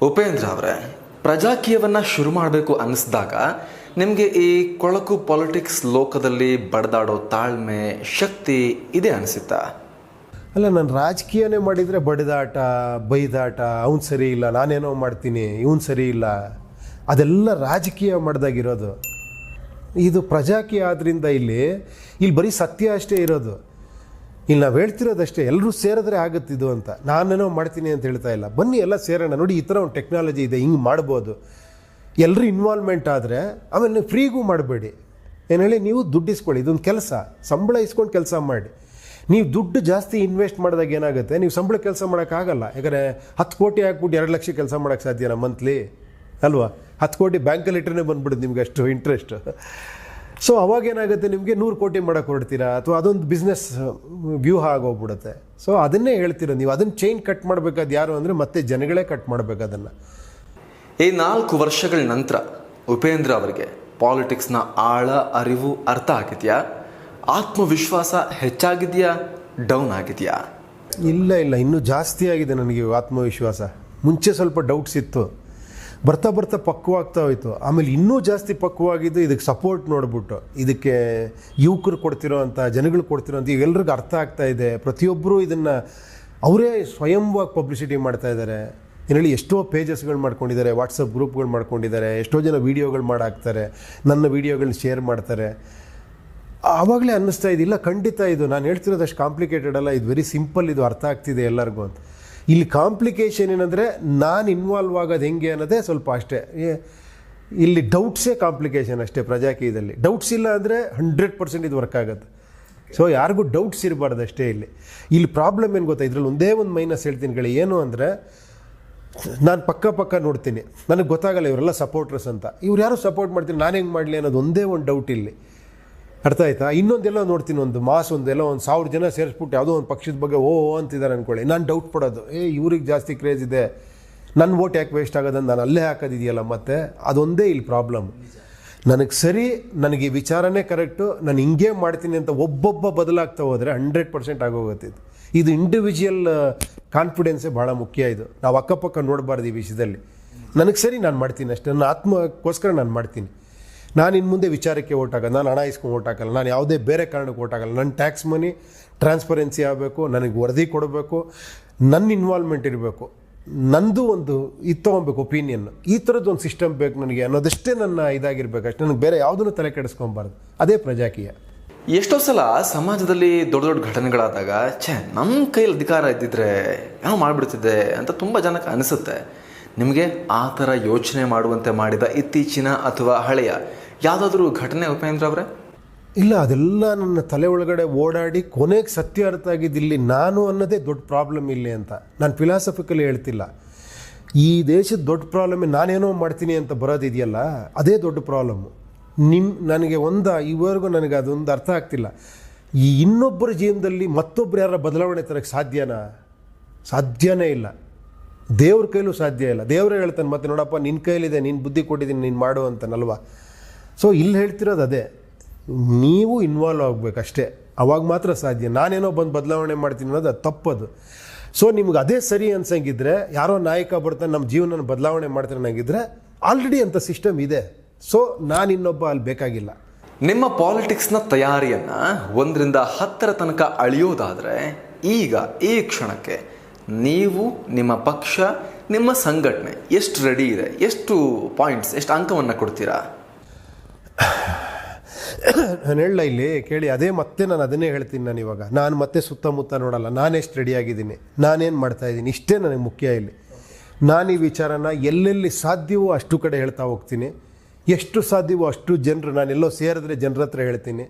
ಉಪೇಂದ್ರ ಅವರೇ, ಪ್ರಜಾಕೀಯವನ್ನು ಶುರು ಮಾಡಬೇಕು ಅನ್ನಿಸಿದಾಗ ನಿಮಗೆ ಈ ಕೊಳಕು ಪಾಲಿಟಿಕ್ಸ್ ಲೋಕದಲ್ಲಿ ಬಡ್ದಾಡೋ ತಾಳ್ಮೆ, ಶಕ್ತಿ ಇದೆ ಅನಿಸುತ್ತಾ? ಅಲ್ಲ, ನಾನು ರಾಜಕೀಯನೇ ಮಾಡಿದರೆ ಬಡಿದಾಟ, ಬೈದಾಟ, ಅವ್ನು ಸರಿ ಇಲ್ಲ, ನಾನೇನೋ ಮಾಡ್ತೀನಿ, ಇವನು ಸರಿ ಇಲ್ಲ, ಅದೆಲ್ಲ ರಾಜಕೀಯ ಮಾಡಿದಾಗಿರೋದು. ಇದು ಪ್ರಜಾಕೀಯ ಆದ್ದರಿಂದ ಇಲ್ಲಿ ಬರೀ ಸತ್ಯ ಅಷ್ಟೇ ಇರೋದು. ಇಲ್ಲಿ ನಾವು ಹೇಳ್ತಿರೋದಷ್ಟೇ, ಎಲ್ಲರೂ ಸೇರಿದ್ರೆ ಆಗುತ್ತಿದ್ದು ಅಂತ. ನಾನೇನೋ ಮಾಡ್ತೀನಿ ಅಂತ ಹೇಳ್ತಾ ಇಲ್ಲ. ಬನ್ನಿ ಎಲ್ಲ ಸೇರೋಣ, ನೋಡಿ ಈ ಥರ ಒಂದು ಟೆಕ್ನಾಲಜಿ ಇದೆ, ಹಿಂಗೆ ಮಾಡ್ಬೋದು. ಎಲ್ಲರೂ ಇನ್ವಾಲ್ವ್ಮೆಂಟ್ ಆದರೆ ಆಮೇಲೆ ನೀವು ಫ್ರೀಗೂ ಮಾಡಬೇಡಿ. ಏನು ಹೇಳಿ, ನೀವು ದುಡ್ಡು ಇಸ್ಕೊಳ್ಳಿ, ಇದೊಂದು ಕೆಲಸ, ಸಂಬಳ ಇಸ್ಕೊಂಡು ಕೆಲಸ ಮಾಡಿ. ನೀವು ದುಡ್ಡು ಜಾಸ್ತಿ ಇನ್ವೆಸ್ಟ್ ಮಾಡಿದಾಗ ಏನಾಗುತ್ತೆ, ನೀವು ಸಂಬಳ ಕೆಲಸ ಮಾಡೋಕ್ಕಾಗಲ್ಲ. ಯಾಕಂದರೆ 10 ಕೋಟಿ ಹಾಕ್ಬಿಟ್ಟು 2 ಲಕ್ಷ ಕೆಲಸ ಮಾಡೋಕ್ಕೆ ಸಾಧ್ಯನಾ ಮಂತ್ಲಿ? ಅಲ್ವಾ? 10 ಕೋಟಿ ಬ್ಯಾಂಕಲ್ಲಿ ಇಟ್ಟರೆ ಬಂದ್ಬಿಡುತ್ತೆ ನಿಮ್ಗೆ ಅಷ್ಟು ಇಂಟ್ರೆಸ್ಟ್. ಸೊ ಅವಾಗೇನಾಗುತ್ತೆ, ನಿಮಗೆ 100 ಕೋಟಿ ಮಾಡೋಕ್ಕೆ ಹೊರಡ್ತೀರಾ, ಅಥವಾ ಅದೊಂದು ಬಿಸ್ನೆಸ್ ವ್ಯೂಹ ಆಗೋಗ್ಬಿಡುತ್ತೆ. ಸೊ ಅದನ್ನೇ ಹೇಳ್ತೀರ ನೀವು. ಅದನ್ನು ಚೈನ್ ಕಟ್ ಮಾಡಬೇಕಾದ ಯಾರು ಅಂದರೆ ಮತ್ತೆ ಜನಗಳೇ ಕಟ್ ಮಾಡಬೇಕು ಅದನ್ನು. ಈ 4 ವರ್ಷಗಳ ನಂತರ ಉಪೇಂದ್ರ ಅವರಿಗೆ ಪಾಲಿಟಿಕ್ಸ್ನ ಆಳ ಅರಿವು ಅರ್ಥ ಆಗಿದೆಯಾ? ಆತ್ಮವಿಶ್ವಾಸ ಹೆಚ್ಚಾಗಿದೆಯಾ, ಡೌನ್ ಆಗಿದೆಯಾ? ಇಲ್ಲ, ಇನ್ನೂ ಜಾಸ್ತಿ ಆಗಿದೆ ನನಗೆ ಆತ್ಮವಿಶ್ವಾಸ. ಮುಂಚೆ ಸ್ವಲ್ಪ ಡೌಟ್ಸ್ ಇತ್ತು, ಬರ್ತಾ ಬರ್ತಾ ಪಕ್ವಾಗ್ತಾ ಹೋಯ್ತು. ಆಮೇಲೆ ಇನ್ನೂ ಜಾಸ್ತಿ ಪಕ್ವಾಗಿದ್ದು ಇದಕ್ಕೆ ಸಪೋರ್ಟ್ ನೋಡ್ಬಿಟ್ಟು, ಇದಕ್ಕೆ ಯುವಕರು ಕೊಡ್ತಿರೋ ಅಂಥ, ಜನಗಳು ಕೊಡ್ತಿರೋ ಅಂಥ ಇವೆಲ್ಲರಿಗೂ ಅರ್ಥ ಆಗ್ತಾ ಇದೆ. ಪ್ರತಿಯೊಬ್ಬರು ಇದನ್ನು ಅವರೇ ಸ್ವಯಂವಾಗಿ ಪಬ್ಲಿಸಿಟಿ ಮಾಡ್ತಾ ಇದ್ದಾರೆ. ಏನೇಳಿ, ಎಷ್ಟೋ ಪೇಜಸ್ಗಳು ಮಾಡ್ಕೊಂಡಿದ್ದಾರೆ, ವಾಟ್ಸಪ್ ಗ್ರೂಪ್ಗಳು ಮಾಡ್ಕೊಂಡಿದ್ದಾರೆ, ಎಷ್ಟೋ ಜನ ವೀಡಿಯೋಗಳು ಮಾಡಾಕ್ತಾರೆ, ನನ್ನ ವೀಡಿಯೋಗಳನ್ನ ಶೇರ್ ಮಾಡ್ತಾರೆ. ಆವಾಗಲೇ ಅನ್ನಿಸ್ತಾ ಇದಿಲ್ಲ, ಖಂಡಿತ ಇದು ನಾನು ಹೇಳ್ತಿರೋದು ಅಷ್ಟು ಕಾಂಪ್ಲಿಕೇಟೆಡ್ ಅಲ್ಲ, ಇದು ವೆರಿ ಸಿಂಪಲ್, ಇದು ಅರ್ಥ ಆಗ್ತಿದೆ ಎಲ್ಲರಿಗೂ ಅಂತ. ಇಲ್ಲಿ ಕಾಂಪ್ಲಿಕೇಶನ್ ಏನಂದರೆ ನಾನು ಇನ್ವಾಲ್ವ್ ಆಗೋದು ಹೆಂಗೆ ಅನ್ನೋದೇ ಸ್ವಲ್ಪ ಅಷ್ಟೇ. ಇಲ್ಲಿ ಡೌಟ್ಸೇ ಕಾಂಪ್ಲಿಕೇಶನ್ ಅಷ್ಟೇ. ಪ್ರಜಾಕೀಯದಲ್ಲಿ ಡೌಟ್ಸ್ ಇಲ್ಲ ಅಂದರೆ 100% ಇದು ವರ್ಕ್ ಆಗುತ್ತೆ. ಸೊ ಯಾರಿಗೂ ಡೌಟ್ಸ್ ಇರಬಾರ್ದು ಅಷ್ಟೇ. ಇಲ್ಲಿ ಪ್ರಾಬ್ಲಮ್ ಏನು ಗೊತ್ತಾ, ಇದರಲ್ಲಿ ಒಂದೇ ಒಂದು ಮೈನಸ್ ಹೇಳ್ತೀನಿ ಗಳೇ. ಏನು ಅಂದರೆ, ನಾನು ಪಕ್ಕ ನೋಡ್ತೀನಿ, ನನಗೆ ಗೊತ್ತಾಗಲ್ಲ ಇವರೆಲ್ಲ ಸಪೋರ್ಟರ್ಸ್ ಅಂತ. ಇವ್ರು ಯಾರು ಸಪೋರ್ಟ್ ಮಾಡ್ತೀನಿ, ನಾನು ಹೆಂಗೆ ಮಾಡಲಿ ಅನ್ನೋದು ಒಂದೇ ಒಂದು ಡೌಟ್ ಇಲ್ಲಿ. ಅರ್ಥ ಆಯ್ತಾ? ಇನ್ನೊಂದೆಲ್ಲ ನೋಡ್ತೀನಿ, ಒಂದು 1000 ಜನ ಸೇರಿಸ್ಬಿಟ್ಟು ಯಾವುದೋ ಒಂದು ಪಕ್ಷದ ಬಗ್ಗೆ ಅಂತಿದ್ದಾರೆ ಅಂದ್ಕೊಳ್ಳಿ, ನಾನು ಡೌಟ್ ಪಡೋದು, ಇವ್ರಿಗೆ ಜಾಸ್ತಿ ಕ್ರೇಜ್ ಇದೆ, ನನ್ನ ವೋಟ್ ಯಾಕೆ ವೇಸ್ಟ್ ಆಗೋದಂತ ನಾನು ಅಲ್ಲೇ ಹಾಕೋದಿದೆಯಲ್ಲ. ಮತ್ತು ಅದೊಂದೇ ಇಲ್ಲಿ ಪ್ರಾಬ್ಲಮ್. ನನಗೆ ಸರಿ, ನನಗೆ ಈ ವಿಚಾರನೇ ಕರೆಕ್ಟು, ನಾನು ಹಿಂಗೇ ಮಾಡ್ತೀನಿ ಅಂತ ಒಬ್ಬೊಬ್ಬ ಬದಲಾಗ್ತಾ ಹೋದರೆ 100% ಆಗೋಗುತ್ತೆ. ಇದು ಇಂಡಿವಿಜುವಲ್ ಕಾನ್ಫಿಡೆನ್ಸೇ ಭಾಳ ಮುಖ್ಯ. ಇದು ನಾವು ಅಕ್ಕಪಕ್ಕ ನೋಡಬಾರ್ದು ಈ ವಿಷಯದಲ್ಲಿ. ನನಗೆ ಸರಿ, ನಾನು ಮಾಡ್ತೀನಿ ಅಷ್ಟೇ, ನನ್ನ ಆತ್ಮಕ್ಕೋಸ್ಕರ ನಾನು ಮಾಡ್ತೀನಿ. ನಾನು ಇನ್ನು ಮುಂದೆ ವಿಚಾರಕ್ಕೆ ಓಟ್ ಹಾಕೋದು, ನಾನು ಹಣ ಇಸ್ಕೊಂಡು ಓಟ್ ಹಾಕಲ್ಲ, ನಾನು ಯಾವುದೇ ಬೇರೆ ಕಾರಣಕ್ಕೆ ಓಟ್ ಹಾಕಲ್ಲ. ನನ್ನ ಟ್ಯಾಕ್ಸ್ ಮನಿ ಟ್ರಾನ್ಸ್ಪರೆನ್ಸಿ ಆಗಬೇಕು, ನನಗೆ ವರದಿ ಕೊಡಬೇಕು, ನನ್ನ ಇನ್ವಾಲ್ವ್ಮೆಂಟ್ ಇರಬೇಕು, ನಂದು ಒಂದು ಇದು ತೊಗೊಬೇಕು ಒಪಿನಿಯನ್. ಈ ಥರದ್ದು ಒಂದು ಸಿಸ್ಟಮ್ ಬೇಕು ನನಗೆ ಅನ್ನೋದಷ್ಟೇ ನನ್ನ ಇದಾಗಿರ್ಬೇಕು ಅಷ್ಟೇ. ನನಗೆ ಬೇರೆ ಯಾವುದನ್ನು ತಲೆ ಕೆಡಿಸ್ಕೊಬಾರ್ದು. ಅದೇ ಪ್ರಜಾಕೀಯ. ಎಷ್ಟೋ ಸಲ ಸಮಾಜದಲ್ಲಿ ದೊಡ್ಡ ದೊಡ್ಡ ಘಟನೆಗಳಾದಾಗ ನಮ್ಮ ಕೈಯಲ್ಲಿ ಅಧಿಕಾರ ಇದ್ದಿದ್ರೆ ಏನೋ ಮಾಡಿಬಿಡ್ತಿದ್ದೆ ಅಂತ ತುಂಬ ಜನಕ್ಕೆ ಅನಿಸುತ್ತೆ. ನಿಮಗೆ ಆ ಥರ ಯೋಚನೆ ಮಾಡುವಂತೆ ಮಾಡಿದ ಇತ್ತೀಚಿನ ಅಥವಾ ಹಳೆಯ ಯಾವುದಾದ್ರೂ ಘಟನೆ ಉಪೇಂದ್ರ ಅವರೇ? ಇಲ್ಲ, ಅದೆಲ್ಲ ನನ್ನ ತಲೆ ಒಳಗಡೆ ಓಡಾಡಿ ಕೊನೆಗೆ ಸತ್ಯ ಅರ್ಥ ಆಗಿದ್ದಿಲ್ಲಿ ನಾನು ಅನ್ನೋದೇ ದೊಡ್ಡ ಪ್ರಾಬ್ಲಮ್ ಇಲ್ಲಿ ಅಂತ. ನಾನು ಫಿಲಾಸಫಿಕಲಿ ಹೇಳ್ತಿಲ್ಲ. ಈ ದೇಶದ ದೊಡ್ಡ ಪ್ರಾಬ್ಲಮ್ ನಾನೇನೋ ಮಾಡ್ತೀನಿ ಅಂತ ಬರೋದಿದೆಯಲ್ಲ, ಅದೇ ದೊಡ್ಡ ಪ್ರಾಬ್ಲಮ್ಮು. ನನಗೆ ಇವರೆಗೂ ನನಗೆ ಅದೊಂದು ಅರ್ಥ ಆಗ್ತಿಲ್ಲ. ಈ ಇನ್ನೊಬ್ಬರ ಜೀವನದಲ್ಲಿ ಮತ್ತೊಬ್ಬರು ಯಾರ ಬದಲಾವಣೆ ತರಕ್ಕೆ ಸಾಧ್ಯನೇ ಇಲ್ಲ. ದೇವ್ರ ಕೈಲೂ ಸಾಧ್ಯ ಇಲ್ಲ. ದೇವರೇ ಹೇಳ್ತಾನೆ, ಮತ್ತೆ ನೋಡಪ್ಪ ನಿನ್ನ ಕೈಲಿದೆ, ನೀನು ಬುದ್ಧಿ ಕೊಟ್ಟಿದ್ದೀನಿ, ನೀನು ಮಾಡು ಅಂತನಲ್ವ. ಸೊ ಇಲ್ಲಿ ಹೇಳ್ತಿರೋದು ಅದೇ, ನೀವು ಇನ್ವಾಲ್ವ್ ಆಗಬೇಕಷ್ಟೇ, ಅವಾಗ ಮಾತ್ರ ಸಾಧ್ಯ. ನಾನೇನೋ ಬಂದು ಬದಲಾವಣೆ ಮಾಡ್ತೀನಿ ಅನ್ನೋದು ಅದು ತಪ್ಪದು. ಸೊ ನಿಮ್ಗೆ ಅದೇ ಸರಿ ಅನ್ಸಂಗಿದ್ರೆ, ಯಾರೋ ನಾಯಕ ಬರ್ತಾನೆ ನಮ್ಮ ಜೀವನ ಬದಲಾವಣೆ ಮಾಡ್ತಾನೆ ಅನ್ನಂಗಿದ್ರೆ ಆಲ್ರೆಡಿ ಅಂಥ ಸಿಸ್ಟಮ್ ಇದೆ. ಸೊ ನಾನು ಇನ್ನೊಬ್ಬ ಅಲ್ಲಿ ಬೇಕಾಗಿಲ್ಲ. ನಿಮ್ಮ ಪಾಲಿಟಿಕ್ಸ್ನ ತಯಾರಿಯನ್ನು 1ರಿಂದ 10ರ ತನಕ ಅಳಿಯೋದಾದರೆ ಈಗ ಈ ಕ್ಷಣಕ್ಕೆ ನೀವು, ನಿಮ್ಮ ಪಕ್ಷ, ನಿಮ್ಮ ಸಂಘಟನೆ ಎಷ್ಟು ರೆಡಿ ಇದೆ? ಎಷ್ಟು ಪಾಯಿಂಟ್ಸ್, ಎಷ್ಟು ಅಂಕವನ್ನು ಕೊಡ್ತೀರಾ? ನಾನು ಹೇಳಲ್ಲ ಇಲ್ಲಿ ಕೇಳಿ, ಮತ್ತೆ ನಾನು ಅದನ್ನೇ ಹೇಳ್ತೀನಿ. ನಾನು ಮತ್ತೆ ಸುತ್ತಮುತ್ತ ನೋಡಲ್ಲ, ನಾನೆಷ್ಟು ರೆಡಿಯಾಗಿದ್ದೀನಿ, ನಾನೇನು ಮಾಡ್ತಾಯಿದ್ದೀನಿ, ಇಷ್ಟೇ ನನಗೆ ಮುಖ್ಯ ಇಲ್ಲಿ. ನಾನು ಈ ವಿಚಾರನ ಎಲ್ಲೆಲ್ಲಿ ಸಾಧ್ಯವೋ ಅಷ್ಟು ಕಡೆ ಹೇಳ್ತಾ ಹೋಗ್ತೀನಿ. ಎಷ್ಟು ಸಾಧ್ಯವೋ ಅಷ್ಟು ಜನರು, ನಾನೆಲ್ಲೋ ಸೇರಿದ್ರೆ ಜನರ ಹತ್ರ ಹೇಳ್ತೀನಿ.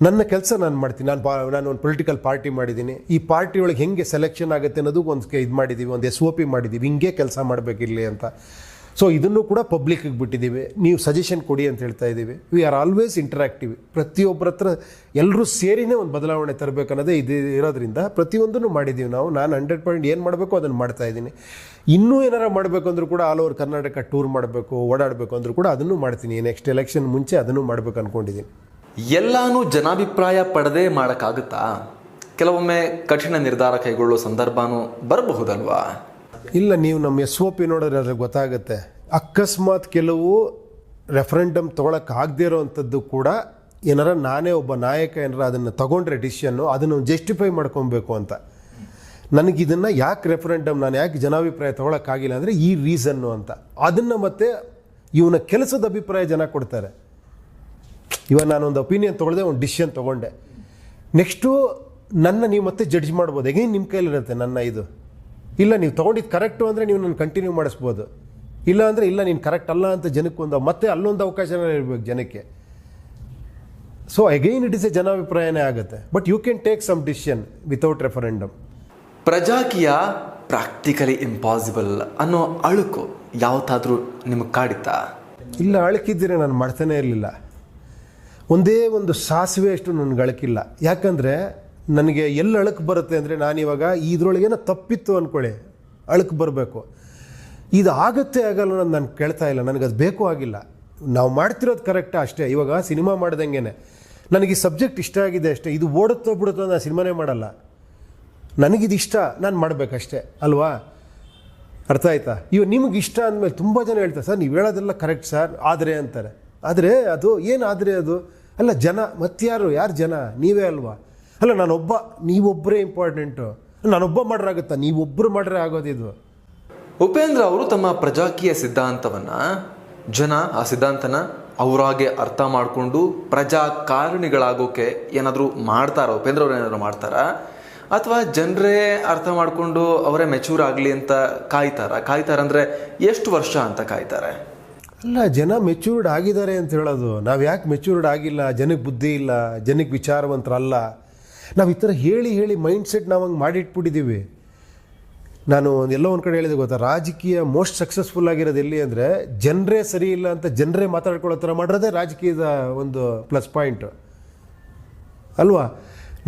ನನ್ನ ಕೆಲಸ ನಾನು ಮಾಡ್ತೀನಿ. ನಾನು ಒಂದು ಪೊಲಿಟಿಕಲ್ ಪಾರ್ಟಿ ಮಾಡಿದ್ದೀನಿ. ಈ ಪಾರ್ಟಿ ಒಳಗೆ ಹೆಂಗೆ ಸೆಲೆಕ್ಷನ್ ಆಗುತ್ತೆ ಅನ್ನೋದು ಇದು ಮಾಡಿದ್ದೀವಿ, ಒಂದು SOP ಮಾಡಿದ್ದೀವಿ, ಹಿಂಗೆ ಕೆಲಸ ಮಾಡಬೇಕಿರಲಿ ಅಂತ. ಸೊ ಇದನ್ನು ಕೂಡ ಪಬ್ಲಿಕ್ಕಿಗೆ ಬಿಟ್ಟಿದ್ದೀವಿ. ನೀವು ಸಜೆಷನ್ ಕೊಡಿ ಅಂತ ಹೇಳ್ತಾ ಇದ್ದೀವಿ. We are always interactive. ಪ್ರತಿಯೊಬ್ಬರ ಹತ್ರ ಎಲ್ಲರೂ ಸೇರಿನೇ ಒಂದು ಬದಲಾವಣೆ ತರಬೇಕನ್ನೋದೇ ಇದು ಇರೋದ್ರಿಂದ ಪ್ರತಿಯೊಂದನ್ನು ಮಾಡಿದ್ದೀವಿ ನಾವು. ನಾನು 100% ಏನು ಮಾಡಬೇಕು ಅದನ್ನು ಮಾಡ್ತಾಯಿದ್ದೀನಿ. ಇನ್ನೂ ಏನಾರು ಮಾಡಬೇಕು ಅಂದರೂ ಕೂಡ ಆಲ್ ಓವರ್ ಕರ್ನಾಟಕ ಟೂರ್ ಮಾಡಬೇಕು, ಓಡಾಡಬೇಕು ಅಂದರೂ ಕೂಡ ಅದನ್ನು ಮಾಡ್ತೀನಿ. ನೆಕ್ಸ್ಟ್ ಎಲೆಕ್ಷನ್ ಮುಂಚೆ ಅದನ್ನು ಮಾಡಬೇಕು ಅಂದ್ಕೊಂಡಿದ್ದೀನಿ. ಎಲ್ಲಾನು ಜನಾಭಿಪ್ರಾಯ ಪಡೆದೇ ಮಾಡೋಕ್ಕಾಗುತ್ತಾ? ಕೆಲವೊಮ್ಮೆ ಕಠಿಣ ನಿರ್ಧಾರ ಕೈಗೊಳ್ಳೋ ಸಂದರ್ಭನೂ ಬರಬಹುದಲ್ವಾ? ಇಲ್ಲ, ನೀವು ನಮ್ಮ SOP ನೋಡಿದ್ರೆ ಅದ್ರಲ್ಲಿ ಗೊತ್ತಾಗುತ್ತೆ. ಅಕಸ್ಮಾತ್ ಕೆಲವು ರೆಫರೆಂಡಮ್ ತೊಗೊಳಕ್ಕೆ ಆಗದೇ ಇರೋವಂಥದ್ದು ಕೂಡ ಏನಾರ ನಾನೇ ಒಬ್ಬ ನಾಯಕ ಏನಾರ ಅದನ್ನು ತಗೊಂಡ್ರೆ ಡಿಸಿಷನ್ನು ಅದನ್ನು ಜಸ್ಟಿಫೈ ಮಾಡ್ಕೊಬೇಕು ಅಂತ. ನನಗಿದನ್ನು ಯಾಕೆ ರೆಫರೆಂಡಮ್ ನಾನು ಯಾಕೆ ಜನಾಭಿಪ್ರಾಯ ತೊಗೊಳಕ್ಕಾಗಿಲ್ಲ ಅಂದರೆ ಈ ರೀಸನ್ನು ಅಂತ. ಅದನ್ನು ಮತ್ತೆ ಇವನ ಕೆಲಸದ ಅಭಿಪ್ರಾಯ ಜನ ಕೊಡ್ತಾರೆ. ಇವಾಗ ನಾನೊಂದು ಒಪಿನಿಯನ್ ತೊಗೊಳ್ದೆ, ಒಂದು ಡಿಸಿಷನ್ ತೊಗೊಂಡೆ, ನೆಕ್ಸ್ಟು ನನ್ನ ನೀವು ಮತ್ತೆ ಜಡ್ಜ್ ಮಾಡ್ಬೋದು. ಎಗೈನ್ ನಿಮ್ಮ ಕೈಲಿರುತ್ತೆ ನನ್ನ ಇದು. ಇಲ್ಲ ನೀವು ತೊಗೊಂಡಿದ್ದು ಕರೆಕ್ಟು ಅಂದರೆ ನೀವು ನನ್ನ ಕಂಟಿನ್ಯೂ ಮಾಡಿಸ್ಬೋದು, ಇಲ್ಲ ಅಂದರೆ ಇಲ್ಲ ನೀನು ಕರೆಕ್ಟ್ ಅಲ್ಲ ಅಂತ ಜನಕ್ಕೊಂದು ಮತ್ತೆ ಅಲ್ಲೊಂದು ಅವಕಾಶನೇ ಇರಬೇಕು ಜನಕ್ಕೆ. So again it is a ಜನಾಭಿಪ್ರಾಯನೇ ಆಗುತ್ತೆ. But you can take some decision without referendum. Prajaakeeya practically impossible ಅನ್ನೋ ಅಳುಕು ಯಾವತ್ತಾದರೂ ನಿಮಗೆ ಕಾಡಿತ್ತಾ? ಇಲ್ಲ, ಅಳಕಿದ್ದರೆ ನಾನು ಮಾಡ್ತಾನೇ ಇರಲಿಲ್ಲ. ಒಂದೇ ಒಂದು ಸಾಸಿವೆ ಅಷ್ಟು ನನಗೆ ಅಳಕಿಲ್ಲ. ಯಾಕಂದರೆ ನನಗೆ ಎಲ್ಲಿ ಅಳಕು ಬರುತ್ತೆ ಅಂದರೆ, ನಾನಿವಾಗ ಇದ್ರೊಳಗೇನೋ ತಪ್ಪಿತ್ತು ಅಂದ್ಕೊಳ್ಳಿ, ಅಳಕು ಬರಬೇಕು. ಇದು ಆಗುತ್ತೆ ಆಗಲ್ಲ ಅನ್ನೋದು ನಾನು ಕೇಳ್ತಾ ಇಲ್ಲ, ನನಗದು ಬೇಕು ಆಗಿಲ್ಲ. ನಾವು ಮಾಡ್ತಿರೋದು ಕರೆಕ್ಟಾ ಅಷ್ಟೇ. ಇವಾಗ ಸಿನಿಮಾ ಮಾಡ್ದಂಗೆ ನನಗೆ ಈ ಸಬ್ಜೆಕ್ಟ್ ಇಷ್ಟ ಆಗಿದೆ ಅಷ್ಟೇ, ಇದು ಓಡುತ್ತೋ ಬಿಡುತ್ತೋ ನಾನು ಸಿನಿಮಾನೇ ಮಾಡಲ್ಲ. ನನಗಿದು ಇಷ್ಟ, ನಾನು ಮಾಡಬೇಕಷ್ಟೇ ಅಲ್ವಾ? ಅರ್ಥ ಆಯ್ತಾ? ಇವಾಗ ನಿಮಗೆ ಇಷ್ಟ ಅಂದಮೇಲೆ ತುಂಬ ಜನ ಹೇಳ್ತಾರೆ, ಸರ್ ನೀವು ಹೇಳೋದೆಲ್ಲ ಕರೆಕ್ಟ್ ಸರ್, ಆದರೆ ಅಂತಾರೆ. ಆದರೆ ಅದು ಏನು ಆದರೆ ಅದು ಅಲ್ಲ, ಜನ ಮತ್ತಾರು, ಯಾರು ಜನ? ನೀವೇ ಅಲ್ವಾ? ಅಲ್ಲ ನಾನೊಬ್ಬ, ನೀವೊಬ್ಬರೇ ಇಂಪಾರ್ಟೆಂಟು. ನಾನೊಬ್ಬ ಮಾಡ್ರಾಗುತ್ತಾ? ನೀವೊಬ್ಬರು ಮಾಡ್ರೆ ಆಗೋದಿದು. ಉಪೇಂದ್ರ ಅವರು ತಮ್ಮ ಪ್ರಜಾಕೀಯ ಸಿದ್ಧಾಂತವನ್ನು ಜನ ಆ ಸಿದ್ಧಾಂತನ ಅವರಾಗೆ ಅರ್ಥ ಮಾಡಿಕೊಂಡು ಪ್ರಜಾಕಾರಣಿಗಳಾಗೋಕೆ ಏನಾದರೂ ಮಾಡ್ತಾರಾ? ಉಪೇಂದ್ರ ಅವರು ಏನಾದರೂ ಮಾಡ್ತಾರಾ? ಅಥವಾ ಜನರೇ ಅರ್ಥ ಮಾಡಿಕೊಂಡು ಅವರೇ ಮೆಚೂರ್ ಆಗಲಿ ಅಂತ ಕಾಯ್ತಾರಂದರೆ ಎಷ್ಟು ವರ್ಷ ಅಂತ ಕಾಯ್ತಾರೆ? ಅಲ್ಲ, ಜನ ಮೆಚೂರ್ಡ್ ಆಗಿದ್ದಾರೆ ಅಂತ ಹೇಳೋದು. ನಾವು ಯಾಕೆ ಮೆಚೂರ್ಡ್ ಆಗಿಲ್ಲ? ಜನಕ್ಕೆ ಬುದ್ಧಿ ಇಲ್ಲ, ಜನಕ್ಕೆ ವಿಚಾರವಂತರಲ್ಲ. ನಾವು ಈ ಥರ ಹೇಳಿ ಹೇಳಿ ಮೈಂಡ್ಸೆಟ್ ನಾವು ಹಂಗೆ ಮಾಡಿಟ್ಬಿಟ್ಟಿದ್ದೀವಿ. ನಾನು ಎಲ್ಲೋ ಒಂದು ಕಡೆ ಹೇಳಿದೆ ಗೊತ್ತಾ, ರಾಜಕೀಯ ಮೋಸ್ಟ್ ಸಕ್ಸಸ್ಫುಲ್ ಆಗಿರೋದು ಎಲ್ಲಿ ಅಂದರೆ, ಜನರೇ ಸರಿ ಇಲ್ಲ ಅಂತ ಜನರೇ ಮಾತಾಡ್ಕೊಳ್ಳೋ ಥರ ಮಾಡಿರೋದೇ ರಾಜಕೀಯದ ಒಂದು ಪ್ಲಸ್ ಪಾಯಿಂಟು ಅಲ್ವಾ?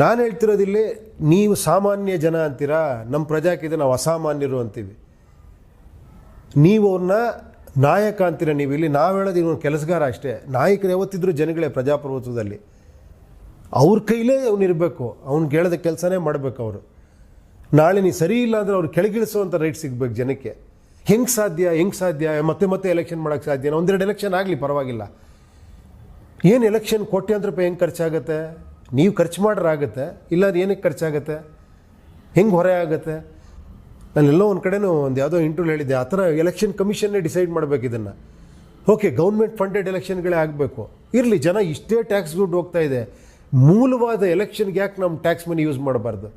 ನಾನು ಹೇಳ್ತಿರೋದಿಲ್ಲಿ, ನೀವು ಸಾಮಾನ್ಯ ಜನ ಅಂತೀರಾ, ನಮ್ಮ ಪ್ರಜಾಕೀಯದ ನಾವು ಅಸಾಮಾನ್ಯರು ಅಂತೀವಿ. ನೀವು ಅವ್ರನ್ನ ನಾಯಕ ಅಂತೀರ, ನೀವು ಇಲ್ಲಿ. ನಾವು ಹೇಳೋದು ಇವನು ಕೆಲಸಗಾರ ಅಷ್ಟೇ. ನಾಯಕರು ಯಾವತ್ತಿದ್ರು ಜನಗಳೇ ಪ್ರಜಾಪ್ರಭುತ್ವದಲ್ಲಿ. ಅವ್ರ ಕೈಲೇ ಅವನಿರಬೇಕು, ಅವ್ನು ಕೇಳೋದ ಕೆಲಸನೇ ಮಾಡಬೇಕು ಅವರು. ನಾಳೆ ನೀವು ಸರಿ ಇಲ್ಲ ಅಂದರೆ ಅವ್ರು ಕೆಳಗಿಳಿಸುವಂಥ ರೈಟ್ ಸಿಗ್ಬೇಕು ಜನಕ್ಕೆ. ಹೆಂಗೆ ಸಾಧ್ಯ? ಮತ್ತೆ ಎಲೆಕ್ಷನ್ ಮಾಡೋಕ್ಕೆ ಸಾಧ್ಯನಾ? ಒಂದೆರಡು ಎಲೆಕ್ಷನ್ ಆಗಲಿ ಪರವಾಗಿಲ್ಲ. ಏನು ಎಲೆಕ್ಷನ್ ಕೋಟ್ಯಾಂತರ ರೂಪಾಯಿ ಹೆಂಗೆ ಖರ್ಚಾಗುತ್ತೆ? ನೀವು ಖರ್ಚು ಮಾಡ್ರೆ ಆಗುತ್ತೆ, ಇಲ್ಲಾಂದ್ರೆ ಏನಕ್ಕೆ ಖರ್ಚಾಗುತ್ತೆ? ಹೆಂಗೆ ಹೊರೆ ಆಗುತ್ತೆ? ನಾನೆಲ್ಲೋ ಒಂದು ಕಡೆನೂ ಒಂದು ಯಾವುದೋ ಇಂಟರ್ವ್ಯೂ ಹೇಳಿದ್ದೆ, ಆ ಥರ ಎಲೆಕ್ಷನ್ ಕಮಿಷನ್ನೇ ಡಿಸೈಡ್ ಮಾಡಬೇಕು ಇದನ್ನು. ಓಕೆ, ಗೌರ್ಮೆಂಟ್ ಫಂಡೆಡ್ ಎಲೆಕ್ಷನ್ಗಳೇ ಆಗಬೇಕು. ಇರಲಿ, ಜನ ಇಷ್ಟೇ ಟ್ಯಾಕ್ಸ್ ದುಡ್ಡು ಹೋಗ್ತಾ ಇದೆ, ಮೂಲವಾದ ಎಲೆಕ್ಷನ್ಗೆ ಯಾಕೆ ನಮ್ಮ ಟ್ಯಾಕ್ಸ್ ಮನಿ ಯೂಸ್ ಮಾಡಬಾರ್ದು?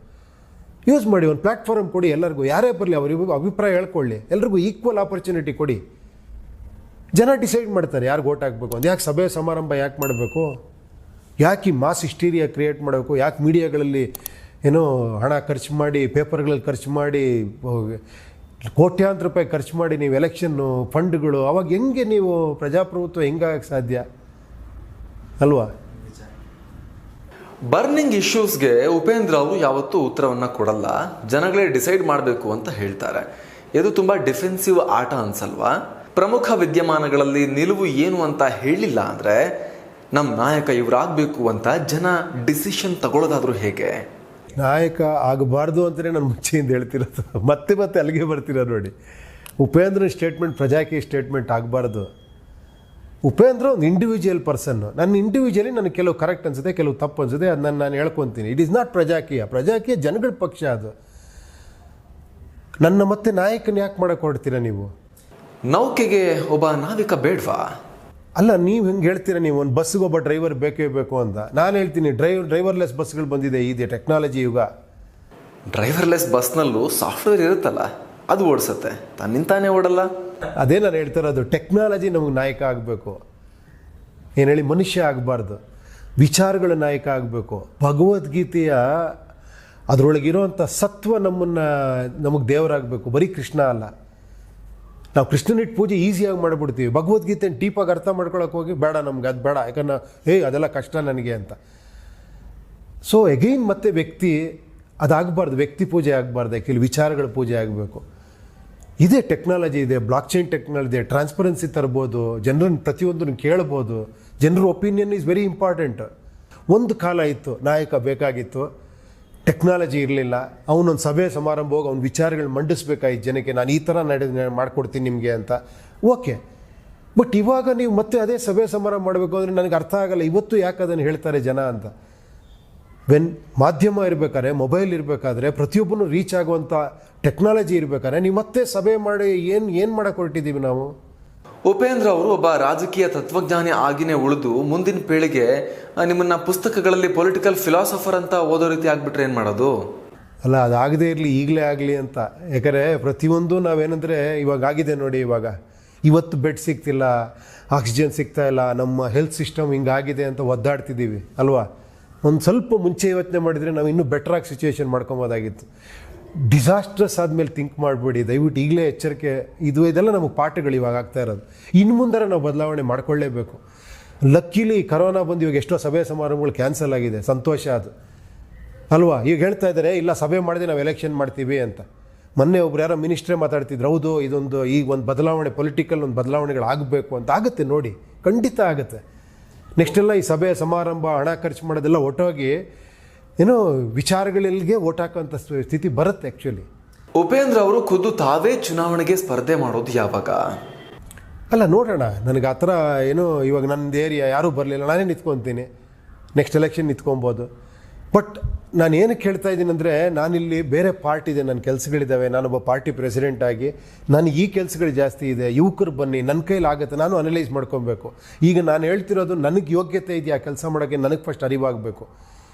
ಯೂಸ್ ಮಾಡಿ, ಒಂದು ಪ್ಲ್ಯಾಟ್ಫಾರ್ಮ್ ಕೊಡಿ ಎಲ್ಲರಿಗೂ. ಯಾರೇ ಬರಲಿ ಅವರಿಗೂ ಅಭಿಪ್ರಾಯ ಹೇಳ್ಕೊಳ್ಳಿ, ಎಲ್ರಿಗೂ ಈಕ್ವಲ್ ಆಪರ್ಚುನಿಟಿ ಕೊಡಿ. ಜನ ಡಿಸೈಡ್ ಮಾಡ್ತಾರೆ ಯಾರಿಗೆ ಓಟ್ ಹಾಕಬೇಕು ಅಂತ. ಯಾಕೆ ಸಭೆ ಸಮಾರಂಭ ಯಾಕೆ ಮಾಡಬೇಕು? ಯಾಕೆ ಈ ಮಾಸ್ ಹಿಸ್ಟೀರಿಯಾ ಕ್ರಿಯೇಟ್ ಮಾಡಬೇಕು? ಯಾಕೆ ಮೀಡಿಯಾಗಳಲ್ಲಿ ಏನೋ ಹಣ ಖರ್ಚು ಮಾಡಿ, ಪೇಪರ್ಗಳಲ್ಲಿ ಖರ್ಚು ಮಾಡಿ, ಕೋಟ್ಯಾಂತರ ರೂಪಾಯಿ ಖರ್ಚು ಮಾಡಿ ನೀವು ಎಲೆಕ್ಷನ್ನು ಫಂಡ್ಗಳು, ಅವಾಗ ಹೆಂಗೆ ನೀವು ಪ್ರಜಾಪ್ರಭುತ್ವ ಹೆಂಗಾಗಕ್ಕೆ ಸಾಧ್ಯ ಅಲ್ವಾ? ಬರ್ನಿಂಗ್ ಇಶ್ಯೂಸ್ಗೆ ಉಪೇಂದ್ರ ಅವರು ಯಾವತ್ತೂ ಉತ್ತರವನ್ನು ಕೊಡಲ್ಲ, ಜನಗಳೇ ಡಿಸೈಡ್ ಮಾಡಬೇಕು ಅಂತ ಹೇಳ್ತಾರೆ. ಇದು ತುಂಬ ಡಿಫೆನ್ಸಿವ್ ಆಟ ಅನ್ಸಲ್ವಾ? ಪ್ರಮುಖ ವಿದ್ಯಮಾನಗಳಲ್ಲಿ ನಿಲುವು ಏನು ಅಂತ ಹೇಳಿಲ್ಲ ಅಂದರೆ, ನಮ್ಮ ನಾಯಕ ಇವರಾಗಬೇಕು ಅಂತ ಜನ ಡಿಸಿಷನ್ ತಗೊಳ್ಳೋದಾದರೂ ಹೇಗೆ? ನಾಯಕ ಆಗಬಾರ್ದು ಅಂತಲೇ ನಾನು ಮುಂಚೆಯಿಂದ ಹೇಳ್ತಿರೋದು. ಮತ್ತೆ ಅಲ್ಲಿಗೆ ಬರ್ತಿರೋದು ನೋಡಿ. ಉಪೇಂದ್ರನ ಸ್ಟೇಟ್ಮೆಂಟ್ ಪ್ರಜಾಕೀಯ ಸ್ಟೇಟ್ಮೆಂಟ್ ಆಗಬಾರ್ದು. ಉಪೇಂದ್ರ ಒಂದು ಇಂಡಿವಿಜುವಲ್ ಪರ್ಸನ್ನು. ನನ್ನ ಇಂಡಿವಿಜುವಲಿ ನನಗೆ ಕೆಲವು ಕರೆಕ್ಟ್ ಅನಿಸುತ್ತೆ, ಕೆಲವು ತಪ್ಪು ಅನಿಸುತ್ತೆ, ಅದನ್ನು ನಾನು ಹೇಳ್ಕೊತೀನಿ. ಇಟ್ ಈಸ್ ನಾಟ್ ಪ್ರಜಾಕೀಯ ಜನಗಳ ಪಕ್ಷ ಅದು. ನನ್ನ ಮತ್ತೆ ನಾಯಕನ ಯಾಕೆ ಮಾಡಕ್ಕೆ ಹೊರಡ್ತೀರಾ ನೀವು? ನೌಕೆಗೆ ಒಬ್ಬ ನಾವಿಕ ಬೇಡವಾ? ಅಲ್ಲ, ನೀವು ಹೆಂಗೆ ಹೇಳ್ತೀರಾ, ನೀವು ಒಂದು ಬಸ್ಸಿಗೆ ಒಬ್ಬ ಡ್ರೈವರ್ ಬೇಕೇ ಬೇಕು ಅಂತ. ನಾನು ಹೇಳ್ತೀನಿ, ಡ್ರೈವರ್ಲೆಸ್ ಬಸ್ಗಳು ಬಂದಿದೆ, ಇದೆ ಟೆಕ್ನಾಲಜಿ ಯುಗ. ಡ್ರೈವರ್ಲೆಸ್ ಬಸ್ನಲ್ಲೂ ಸಾಫ್ಟ್ವೇರ್ ಇರುತ್ತಲ್ಲ, ಅದು ಓಡಿಸುತ್ತೆ, ತನ್ನಿಂತಾನೇ ಓಡಲ್ಲ. ಅದೇ ನಾನು ಹೇಳ್ತಿರೋದು, ಟೆಕ್ನಾಲಜಿ ನಮಗೆ ನಾಯಕ ಆಗಬೇಕು. ಏನು ಹೇಳಿ, ಮನುಷ್ಯ ಆಗಬಾರ್ದು, ವಿಚಾರಗಳ ನಾಯಕ ಆಗಬೇಕು. ಭಗವದ್ಗೀತೆಯ ಅದರೊಳಗಿರೋವಂಥ ಸತ್ವ ನಮಗೆ ದೇವರಾಗಬೇಕು, ಬರೀ ಕೃಷ್ಣ ಅಲ್ಲ. ನಾವು ಕೃಷ್ಣನಿಟ್ಟು ಪೂಜೆ ಈಸಿಯಾಗಿ ಮಾಡಿಬಿಡ್ತೀವಿ, ಭಗವದ್ಗೀತೆ ಡೀಪಾಗಿ ಅರ್ಥ ಮಾಡ್ಕೊಳಕ್ಕೆ ಹೋಗಿ ಬೇಡ, ನಮ್ಗೆ ಅದು ಬೇಡ, ಯಾಕಂದ್ರೆ ಅದೆಲ್ಲ ಕಷ್ಟ ನನಗೆ ಅಂತ. ಸೊ ಎಗೈನ್ ಮತ್ತೆ ವ್ಯಕ್ತಿ ಅದಾಗಬಾರ್ದು, ವ್ಯಕ್ತಿ ಪೂಜೆ ಆಗಬಾರ್ದು, ಆ್ಯಕ್ಚುಲಿ ವಿಚಾರಗಳ ಪೂಜೆ ಆಗಬೇಕು. ಇದೇ ಟೆಕ್ನಾಲಜಿ ಇದೆ, ಬ್ಲಾಕ್ ಚೈನ್ ಟೆಕ್ನಾಲಜಿ, ಟ್ರಾನ್ಸ್ಪರೆನ್ಸಿ ತರ್ಬೋದು, ಜನರನ್ನು ಪ್ರತಿಯೊಂದನ್ನು ಕೇಳ್ಬೋದು. ಜನರ ಒಪಿನಿಯನ್ ಈಸ್ ವೆರಿ ಇಂಪಾರ್ಟೆಂಟ್. ಒಂದು ಕಾಲ ಇತ್ತು ನಾಯಕ ಬೇಕಾಗಿತ್ತು, ಟೆಕ್ನಾಲಜಿ ಇರಲಿಲ್ಲ. ಅವನೊಂದು ಸಭೆ ಸಮಾರಂಭ ಹೋಗಿ ಅವ್ನ ವಿಚಾರಗಳು ಮಂಡಿಸ್ಬೇಕಾಯ್ತು ಜನಕ್ಕೆ, ನಾನು ಈ ಥರ ಮಾಡ್ಕೊಡ್ತೀನಿ ನಿಮಗೆ ಅಂತ. ಓಕೆ, ಬಟ್ ಇವಾಗ ನೀವು ಮತ್ತೆ ಅದೇ ಸಭೆ ಸಮಾರಂಭ ಮಾಡಬೇಕು ಅಂದರೆ ನನಗೆ ಅರ್ಥ ಆಗಲ್ಲ, ಇವತ್ತು ಯಾಕೆ ಅದನ್ನು ಹೇಳ್ತಾರೆ ಜನ ಅಂತ. ಮಾಧ್ಯಮ ಇರಬೇಕಾದ್ರೆ, ಮೊಬೈಲ್ ಇರಬೇಕಾದ್ರೆ, ಪ್ರತಿಯೊಬ್ಬನು ರೀಚ್ ಆಗುವಂಥ ಟೆಕ್ನಾಲಜಿ ಇರಬೇಕಾದ್ರೆ ನೀವು ಮತ್ತೆ ಸಭೆ ಮಾಡಿ ಏನು ಮಾಡಕ್ಕೆ ಹೊರಟಿದ್ದೀವಿ ನಾವು? ಉಪೇಂದ್ರ ಅವರು ಒಬ್ಬ ರಾಜಕೀಯ ತತ್ವಜ್ಞಾನಿ ಆಗಿನೇ ಉಳಿದು ಮುಂದಿನ ಪೀಳಿಗೆ ನಿಮ್ಮನ್ನ ಪುಸ್ತಕಗಳಲ್ಲಿ ಪೊಲಿಟಿಕಲ್ ಫಿಲಾಸಫರ್ ಅಂತ ಓದೋ ರೀತಿ ಆಗ್ಬಿಟ್ರೆ ಏನು ಮಾಡೋದು? ಅಲ್ಲ, ಅದಾಗದೇ ಇರಲಿ, ಈಗಲೇ ಆಗಲಿ ಅಂತ. ಯಾಕಂದರೆ ಪ್ರತಿಯೊಂದು ನಾವೇನಂದರೆ ಇವಾಗ ಆಗಿದೆ ನೋಡಿ, ಇವತ್ತು ಬೆಡ್ ಸಿಗ್ತಿಲ್ಲ, ಆಕ್ಸಿಜನ್ ಸಿಗ್ತಾ ಇಲ್ಲ, ನಮ್ಮ ಹೆಲ್ತ್ ಸಿಸ್ಟಮ್ ಹಿಂಗಾಗಿದೆ ಅಂತ ಒದ್ದಾಡ್ತಿದ್ದೀವಿ ಅಲ್ವಾ? ಒಂದು ಸ್ವಲ್ಪ ಮುಂಚೆ ಯೋಚನೆ ಮಾಡಿದರೆ ನಾವು ಇನ್ನೂ ಬೆಟ್ರಾಗಿ ಸಿಚುವೇಶನ್ ಮಾಡ್ಕೊಬೋದಾಗಿತ್ತು. ಡಿಸಾಸ್ಟ್ರಸ್ ಆದಮೇಲೆ ಥಿಂಕ್ ಮಾಡಬೇಡಿ ದಯವಿಟ್ಟು, ಈಗಲೇ ಎಚ್ಚರಿಕೆ. ಇದೆಲ್ಲ ನಮಗೆ ಪಾಠಗಳು ಇವಾಗ ಆಗ್ತಾ ಇರೋದು. ಇನ್ನು ಮುಂದೆ ನಾವು ಬದಲಾವಣೆ ಮಾಡ್ಕೊಳ್ಳೇಬೇಕು. ಲಕ್ಕಿಲಿ ಕರೋನಾ ಬಂದು ಇವಾಗ ಎಷ್ಟೋ ಸಭೆ ಸಮಾರಂಭಗಳು ಕ್ಯಾನ್ಸಲ್ ಆಗಿದೆ, ಸಂತೋಷ ಅದು ಅಲ್ವಾ? ಈಗ ಹೇಳ್ತಾ ಇದ್ದಾರೆ ಇಲ್ಲ ಸಭೆ ಮಾಡಿದೆ ನಾವು ಎಲೆಕ್ಷನ್ ಮಾಡ್ತೀವಿ ಅಂತ. ಮೊನ್ನೆ ಒಬ್ರು ಯಾರೋ ಮಿನಿಸ್ಟ್ರೇ ಮಾತಾಡ್ತಿದ್ರು, ಹೌದು ಇದೊಂದು ಈಗ ಒಂದು ಬದಲಾವಣೆ, ಪೊಲಿಟಿಕಲ್ ಒಂದು ಬದಲಾವಣೆಗಳು ಆಗಬೇಕು ಅಂತ. ಆಗುತ್ತೆ ನೋಡಿ, ಖಂಡಿತ ಆಗುತ್ತೆ. ನೆಕ್ಸ್ಟೆಲ್ಲ ಈ ಸಭೆ ಸಮಾರಂಭ ಹಣ ಖರ್ಚು ಮಾಡೋದೆಲ್ಲ ಒಟ್ಟೋಗಿ ಏನೋ ವಿಚಾರಗಳಿಗೆ ಓಟ್ ಹಾಕೋಂಥ ಸ್ಥಿತಿ ಬರುತ್ತೆ ಆ್ಯಕ್ಚುಲಿ. ಉಪೇಂದ್ರ ಅವರು ಖುದ್ದು ತಾವೇ ಚುನಾವಣೆಗೆ ಸ್ಪರ್ಧೆ ಮಾಡೋದು ಯಾವಾಗ? ಅಲ್ಲ ನೋಡೋಣ, ನನಗೆ ಆ ಥರ ಏನೋ ಇವಾಗ ನನ್ನದು ಏರಿಯಾ ಯಾರೂ ಬರಲಿಲ್ಲ, ನಾನೇ ನಿಂತ್ಕೊತೀನಿ, ನೆಕ್ಸ್ಟ್ ಎಲೆಕ್ಷನ್ ನಿಂತ್ಕೊಬೋದು. ಬಟ್ ನಾನು ಏನಕ್ಕೆ ಹೇಳ್ತಾ ಇದ್ದೀನಿ ಅಂದರೆ, ನಾನಿಲ್ಲಿ ಬೇರೆ ಪಾರ್ಟಿ ಇದೆ, ನನ್ನ ಕೆಲಸಗಳಿದ್ದಾವೆ, ನಾನೊಬ್ಬ ಪಾರ್ಟಿ ಪ್ರೆಸಿಡೆಂಟ್ ಆಗಿ ನನಗೆ ಈ ಕೆಲಸಗಳು ಜಾಸ್ತಿ ಇದೆ. ಯುವಕರು ಬನ್ನಿ, ನನ್ನ ಕೈಲಿ ಆಗುತ್ತೆ, ನಾನು ಅನಲೈಸ್ ಮಾಡ್ಕೊಬೇಕು. ಈಗ ನಾನು ಹೇಳ್ತಿರೋದು ನನಗೆ ಯೋಗ್ಯತೆ ಇದೆಯಾ ಕೆಲಸ ಮಾಡೋಕ್ಕೆ, ನನಗೆ ಫಸ್ಟ್ ಅರಿವಾಗಬೇಕು.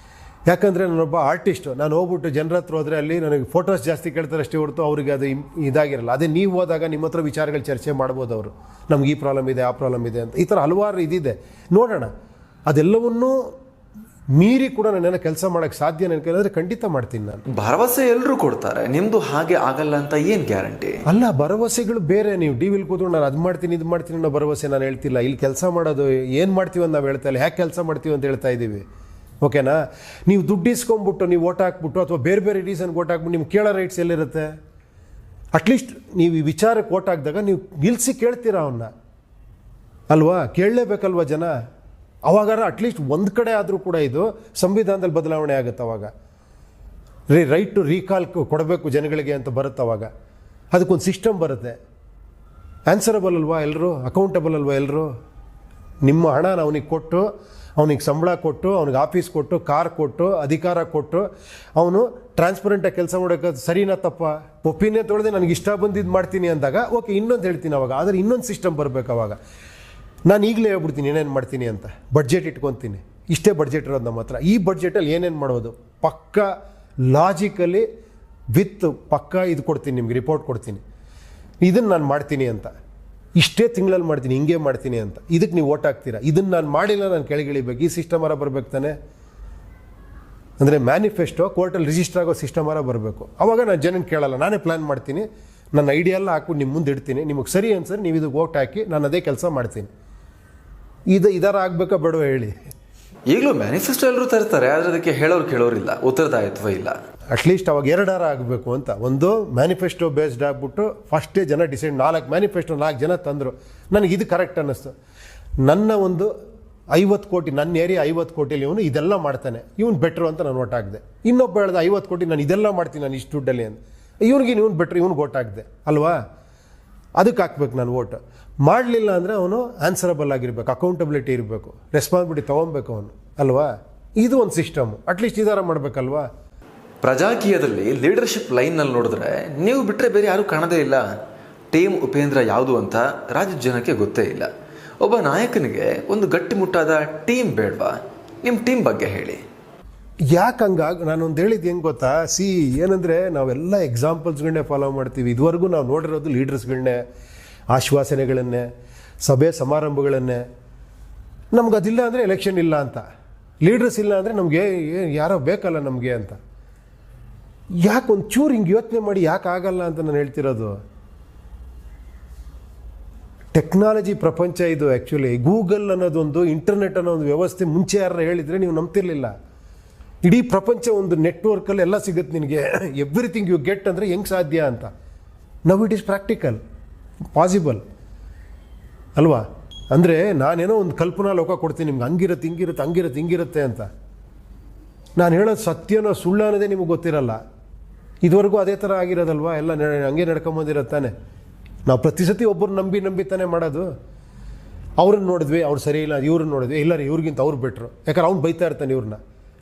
ಯಾಕಂದರೆ ನಾನೊಬ್ಬ ಆರ್ಟಿಸ್ಟು, ನಾನು ಹೋಗ್ಬಿಟ್ಟು ಜನರ ಹತ್ರ ಹೋದರೆ ಅಲ್ಲಿ ನನಗೆ ಫೋಟೋಸ್ ಜಾಸ್ತಿ ಕೇಳ್ತಾರೆ ಅಷ್ಟೇ ಹೊರತು ಅವ್ರಿಗೆ ಅದು ಇದಾಗಿರಲ್ಲ. ಅದೇ ನೀವು ಹೋದಾಗ ನಿಮ್ಮ ಹತ್ರ ವಿಚಾರಗಳು ಚರ್ಚೆ ಮಾಡ್ಬೋದು ಅವರು, ನಮ್ಗೆ ಈ ಪ್ರಾಬ್ಲಮ್ ಇದೆ, ಆ ಪ್ರಾಬ್ಲಮ್ ಇದೆ ಅಂತ. ಈ ಥರ ಹಲವಾರು ಇದಿದೆ, ನೋಡೋಣ. ಅದೆಲ್ಲವನ್ನೂ ಮೀರಿ ಕೂಡ ನಾನೇನೋ ಕೆಲಸ ಮಾಡೋಕ್ಕೆ ಸಾಧ್ಯ ನನಗೆ ಕೇಳಿದ್ರೆ ಖಂಡಿತ ಮಾಡ್ತೀನಿ ನಾನು. ಭರವಸೆ ಎಲ್ಲರೂ ಕೊಡ್ತಾರೆ, ನಿಮ್ಮದು ಹಾಗೆ ಆಗಲ್ಲ ಅಂತ ಏನು ಗ್ಯಾರಂಟಿ? ಅಲ್ಲ, ಭರವಸೆಗಳು ಬೇರೆ. ನೀವು ಟಿ ವಿಲಿ ಕೂತ್ಕೊಂಡು ನಾನು ಅದು ಮಾಡ್ತೀನಿ ಇದು ಮಾಡ್ತೀನಿ ಅನ್ನೋ ಭರವಸೆ ನಾನು ಹೇಳ್ತಿಲ್ಲ. ಇಲ್ಲಿ ಕೆಲಸ ಮಾಡೋದು ಏನು ಮಾಡ್ತೀವಿ ಅಂತ ನಾವು ಹೇಳ್ತಾ ಇಲ್ಲ, ಹ್ಯಾಕೆ ಕೆಲಸ ಮಾಡ್ತೀವಿ ಅಂತ ಹೇಳ್ತಾ ಇದ್ದೀವಿ. ಓಕೆನಾ? ನೀವು ದುಡ್ಡು ಇಸ್ಕೊಂಡ್ಬಿಟ್ಟು ನೀವು ಓಟ್ ಹಾಕ್ಬಿಟ್ಟು ಅಥವಾ ಬೇರೆ ಬೇರೆ ರೀಸನ್ಗೆ ಓಟ್ ಹಾಕ್ಬಿಟ್ಟು ನಿಮ್ಗೆ ಕೇಳೋ ರೈಟ್ಸ್ ಎಲ್ಲಿರುತ್ತೆ? ಅಟ್ಲೀಸ್ಟ್ ನೀವು ಈ ವಿಚಾರಕ್ಕೆ ಓಟ್ ಹಾಕಿದಾಗ ನೀವು ನಿಲ್ಲಿಸಿ ಕೇಳ್ತೀರಾ ಅವನ್ನ ಅಲ್ವಾ? ಕೇಳಲೇಬೇಕಲ್ವ ಜನ? ಅವಾಗಾರ ಅಟ್ಲೀಸ್ಟ್ ಒಂದು ಕಡೆ ಆದರೂ ಕೂಡ ಇದು ಸಂವಿಧಾನದಲ್ಲಿ ಬದಲಾವಣೆ ಆಗುತ್ತೆ. ಅವಾಗ ರೈಟ್ ಟು ರೀಕಾಲ್ ಕೊಡಬೇಕು ಜನಗಳಿಗೆ ಅಂತ ಬರುತ್ತೆ. ಅವಾಗ ಅದಕ್ಕೊಂದು ಸಿಸ್ಟಮ್ ಬರುತ್ತೆ. ಆನ್ಸರಬಲ್ ಅಲ್ವಾ ಎಲ್ಲರೂ? ಅಕೌಂಟಬಲ್ ಅಲ್ವಾ ಎಲ್ಲರೂ? ನಿಮ್ಮ ಹಣನ ಅವನಿಗೆ ಕೊಟ್ಟು, ಅವನಿಗೆ ಸಂಬಳ ಕೊಟ್ಟು, ಅವನಿಗೆ ಆಫೀಸ್ ಕೊಟ್ಟು, ಕಾರ್ ಕೊಟ್ಟು, ಅಧಿಕಾರ ಕೊಟ್ಟು, ಅವನು ಟ್ರಾನ್ಸ್ಪರೆಂಟಾಗಿ ಕೆಲಸ ಮಾಡೋಕ್ಕೆ ಸರಿನಾ ತಪ್ಪ? ಒಪಿನಿಯನ್ ತೊಳೆದೆ ನನಗೆ ಇಷ್ಟ ಬಂದಿದ್ದು ಮಾಡ್ತೀನಿ ಅಂದಾಗ ಓಕೆ, ಇನ್ನೊಂದು ಹೇಳ್ತೀನಿ ಅವಾಗ. ಆದರೆ ಇನ್ನೊಂದು ಸಿಸ್ಟಮ್ ಬರಬೇಕು ಅವಾಗ. ನಾನು ಈಗಲೇ ಹೇಳ್ಬಿಡ್ತೀನಿ ಏನೇನು ಮಾಡ್ತೀನಿ ಅಂತ. ಬಡ್ಜೆಟ್ ಇಟ್ಕೊತೀನಿ, ಇಷ್ಟೇ ಬಡ್ಜೆಟ್ ಇರೋದು ನಮ್ಮ ಹತ್ರ. ಈ ಬಡ್ಜೆಟಲ್ಲಿ ಏನೇನು ಮಾಡೋದು ಪಕ್ಕ ಲಾಜಿಕಲಿ ವಿತ್ ಪಕ್ಕ ಇದು ಕೊಡ್ತೀನಿ ನಿಮ್ಗೆ, ರಿಪೋರ್ಟ್ ಕೊಡ್ತೀನಿ, ಇದನ್ನು ನಾನು ಮಾಡ್ತೀನಿ ಅಂತ. ಇಷ್ಟೇ ತಿಂಗಳಲ್ಲಿ ಮಾಡ್ತೀನಿ, ಹಿಂಗೆ ಮಾಡ್ತೀನಿ ಅಂತ. ಇದಕ್ಕೆ ನೀವು ಓಟ್ ಹಾಕ್ತೀರಾ. ಇದನ್ನು ನಾನು ಮಾಡಿಲ್ಲ, ನಾನು ಕೆಳಗಿಳಿಬೇಕು. ಈ ಸಿಸ್ಟಮರ ಬರಬೇಕು ತಾನೆ. ಅಂದರೆ ಮ್ಯಾನಿಫೆಸ್ಟೋ ಕೋರ್ಟಲ್ಲಿ ರಿಜಿಸ್ಟರ್ ಆಗೋ ಸಿಸ್ಟಮರ ಬರಬೇಕು. ಅವಾಗ ನಾನು ಜನನ ಕೇಳಲ್ಲ, ನಾನೇ ಪ್ಲ್ಯಾನ್ ಮಾಡ್ತೀನಿ, ನನ್ನ ಐಡಿಯಾ ಎಲ್ಲ ಹಾಕ್ಬಿಟ್ಟು ನಿಮ್ಮ ಮುಂದೆ ಇಡ್ತೀನಿ. ನಿಮಗೆ ಸರಿ ಅನ್ಸರಿ ನೀವು ಇದಕ್ಕೆ ಓಟ್ ಹಾಕಿ, ನಾನು ಅದೇ ಕೆಲಸ ಮಾಡ್ತೀನಿ. ಇದರ ಆಗಬೇಕಾ ಬೇಡವ ಹೇಳಿ? ಈಗಲೂ ಮ್ಯಾನಿಫೆಸ್ಟೋ ಎಲ್ಲರೂ ತರ್ತಾರೆ, ಆದರೆ ಅದಕ್ಕೆ ಹೇಳೋರು ಕೇಳೋರಿಲ್ಲ, ಉತ್ತರದಾಯಿತ್ವ ಇಲ್ಲ. ಅಟ್ಲೀಸ್ಟ್ ಅವಾಗ ಎರಡಾರ ಆಗಬೇಕು ಅಂತ. ಒಂದು ಮ್ಯಾನಿಫೆಸ್ಟೋ ಬೇಸ್ಡ್ ಆಗಿಬಿಟ್ಟು ಫಸ್ಟೇ ಜನ ಡಿಸೈಡ್, 4 ಮ್ಯಾನಿಫೆಸ್ಟೋ 4 ಜನ ತಂದರು. ನನಗೆ ಇದು ಕರೆಕ್ಟ್ ಅನ್ನಿಸ್ತು. ನನ್ನ ಒಂದು 50 ಕೋಟಿ, ನನ್ನ ಏರಿಯಾ 50 ಕೋಟಿಲಿ ಇವನು ಇದೆಲ್ಲ ಮಾಡ್ತಾನೆ, ಇವನು ಬೆಟ್ರು ಅಂತ ನಾನು ಓಟ್ ಹಾಕಿದೆ. ಇನ್ನೊಬ್ಬ ಹೇಳ್ದೆ 50 ಕೋಟಿ ನಾನು ಇದೆಲ್ಲ ಮಾಡ್ತೀನಿ ನಾನು ಇಷ್ಟು ದುಡ್ಡಲ್ಲಿ ಅಂತ, ಇವ್ನಿಗೆ ಇವನು ಬೆಟ್ರು, ಇವ್ನಿಗೆ ಓಟ್ ಹಾಕಿದೆ ಅಲ್ವಾ? ಅದಕ್ಕೆ ಹಾಕ್ಬೇಕು ನಾನು ಓಟ್. ಮಾಡಲಿಲ್ಲ ಅಂದರೆ ಅವನು ಆನ್ಸರಬಲ್ ಆಗಿರ್ಬೇಕು, ಅಕೌಂಟಬಿಲಿಟಿ ಇರಬೇಕು, ರೆಸ್ಪಾನ್ಸಿಬಿಲಿಟಿ ತೊಗೊಬೇಕು ಅವನು ಅಲ್ವಾ? ಇದು ಒಂದು ಸಿಸ್ಟಮು. ಅಟ್ಲೀಸ್ಟ್ ಇದಾರ ಮಾಡಬೇಕಲ್ವಾ? ಪ್ರಜಾಕೀಯದಲ್ಲಿ ಲೀಡರ್ಶಿಪ್ ಲೈನ್ನಲ್ಲಿ ನೋಡಿದ್ರೆ ನೀವು ಬಿಟ್ಟರೆ ಬೇರೆ ಯಾರೂ ಕಾಣದೇ ಇಲ್ಲ. ಟೀಮ್ ಉಪೇಂದ್ರ ಯಾವುದು ಅಂತ ರಾಜ್ಯದ ಜನಕ್ಕೆ ಗೊತ್ತೇ ಇಲ್ಲ. ಒಬ್ಬ ನಾಯಕನಿಗೆ ಒಂದು ಗಟ್ಟಿಮುಟ್ಟಾದ ಟೀಮ್ ಬೇಡವಾ? ನಿಮ್ಮ ಟೀಮ್ ಬಗ್ಗೆ ಹೇಳಿ. ಯಾಕೆ ಹಂಗಾಗಿ ನಾನೊಂದು ಹೇಳಿದ್ದು ಹೆಂಗೆ ಗೊತ್ತಾ? ಏನಂದರೆ ನಾವೆಲ್ಲ ಎಕ್ಸಾಂಪಲ್ಸ್ಗಳನ್ನೇ ಫಾಲೋ ಮಾಡ್ತೀವಿ. ಇದುವರೆಗೂ ನಾವು ನೋಡಿರೋದು ಲೀಡರ್ಸ್ಗಳನ್ನೇ, ಆಶ್ವಾಸನೆಗಳನ್ನೇ, ಸಭೆ ಸಮಾರಂಭಗಳನ್ನೇ. ನಮ್ಗೆ ಅದಿಲ್ಲ ಅಂದರೆ ಎಲೆಕ್ಷನ್ ಇಲ್ಲ ಅಂತ, ಲೀಡರ್ಸ್ ಇಲ್ಲ ಅಂದರೆ ನಮಗೆ ಯಾರೋ ಬೇಕಲ್ಲ ನಮಗೆ ಅಂತ. ಯಾಕೆ ಒಂದು ಚೂರು ಹಿಂಗೆ ಯೋಚನೆ ಮಾಡಿ ಯಾಕೆ ಆಗಲ್ಲ ಅಂತ ನಾನು ಹೇಳ್ತಿರೋದು. ಟೆಕ್ನಾಲಜಿ ಪ್ರಪಂಚ ಇದು. ಆ್ಯಕ್ಚುಲಿ ಗೂಗಲ್ ಅನ್ನೋದೊಂದು, ಇಂಟರ್ನೆಟ್ ಅನ್ನೋ ಒಂದು ವ್ಯವಸ್ಥೆ ಮುಂಚೆ ಯಾರು ಹೇಳಿದರೆ ನೀವು ನಂಬ್ತಿರ್ಲಿಲ್ಲ. ಇಡೀ ಪ್ರಪಂಚ ಒಂದು ನೆಟ್ವರ್ಕಲ್ಲಿ ಎಲ್ಲ ಸಿಗುತ್ತೆ ನಿನಗೆ. ಎವ್ರಿಥಿಂಗ್ ಯು ಗೆಟ್ ಅಂದರೆ ಹೆಂಗೆ ಸಾಧ್ಯ ಅಂತ. ನವ್ ಇಟ್ ಈಸ್ ಪ್ರಾಕ್ಟಿಕಲ್, ಪಾಸಿಬಲ್ ಅಲ್ವಾ? ಅಂದರೆ ನಾನೇನೋ ಒಂದು ಕಲ್ಪನಾ ಲೋಕ ಕೊಡ್ತೀನಿ ನಿಮ್ಗೆ, ಹಂಗಿರುತ್ತೆ ಹಿಂಗಿರುತ್ತೆ ಹಂಗಿರುತ್ತೆ ಹಿಂಗಿರುತ್ತೆ ಅಂತ. ನಾನು ಹೇಳೋದು ಸತ್ಯನೋ ಸುಳ್ಳು ಅನ್ನೋದೇ ನಿಮಗೆ ಗೊತ್ತಿರಲ್ಲ. ಇದುವರೆಗೂ ಅದೇ ಥರ ಆಗಿರೋದಲ್ವಾ, ಎಲ್ಲ ಹಂಗೆ ನಡ್ಕೊಂಬಂದಿರತ್ತಾನೆ. ನಾವು ಪ್ರತಿ ಸತಿ ಒಬ್ಬರು ನಂಬಿ ತಾನೇ ಮಾಡೋದು. ಅವ್ರನ್ನ ನೋಡಿದ್ವಿ, ಅವ್ರು ಸರಿ ಇಲ್ಲ, ಇವ್ರನ್ನ ನೋಡಿದ್ವಿ, ಇಲ್ಲ ರೀ ಇವ್ರಿಗಿಂತ ಅವ್ರು ಬೆಟ್ರು, ಯಾಕಂದ್ರೆ ಅವ್ನು ಬೈತಾ ಇರ್ತಾನೆ ಇವ್ರನ್ನ,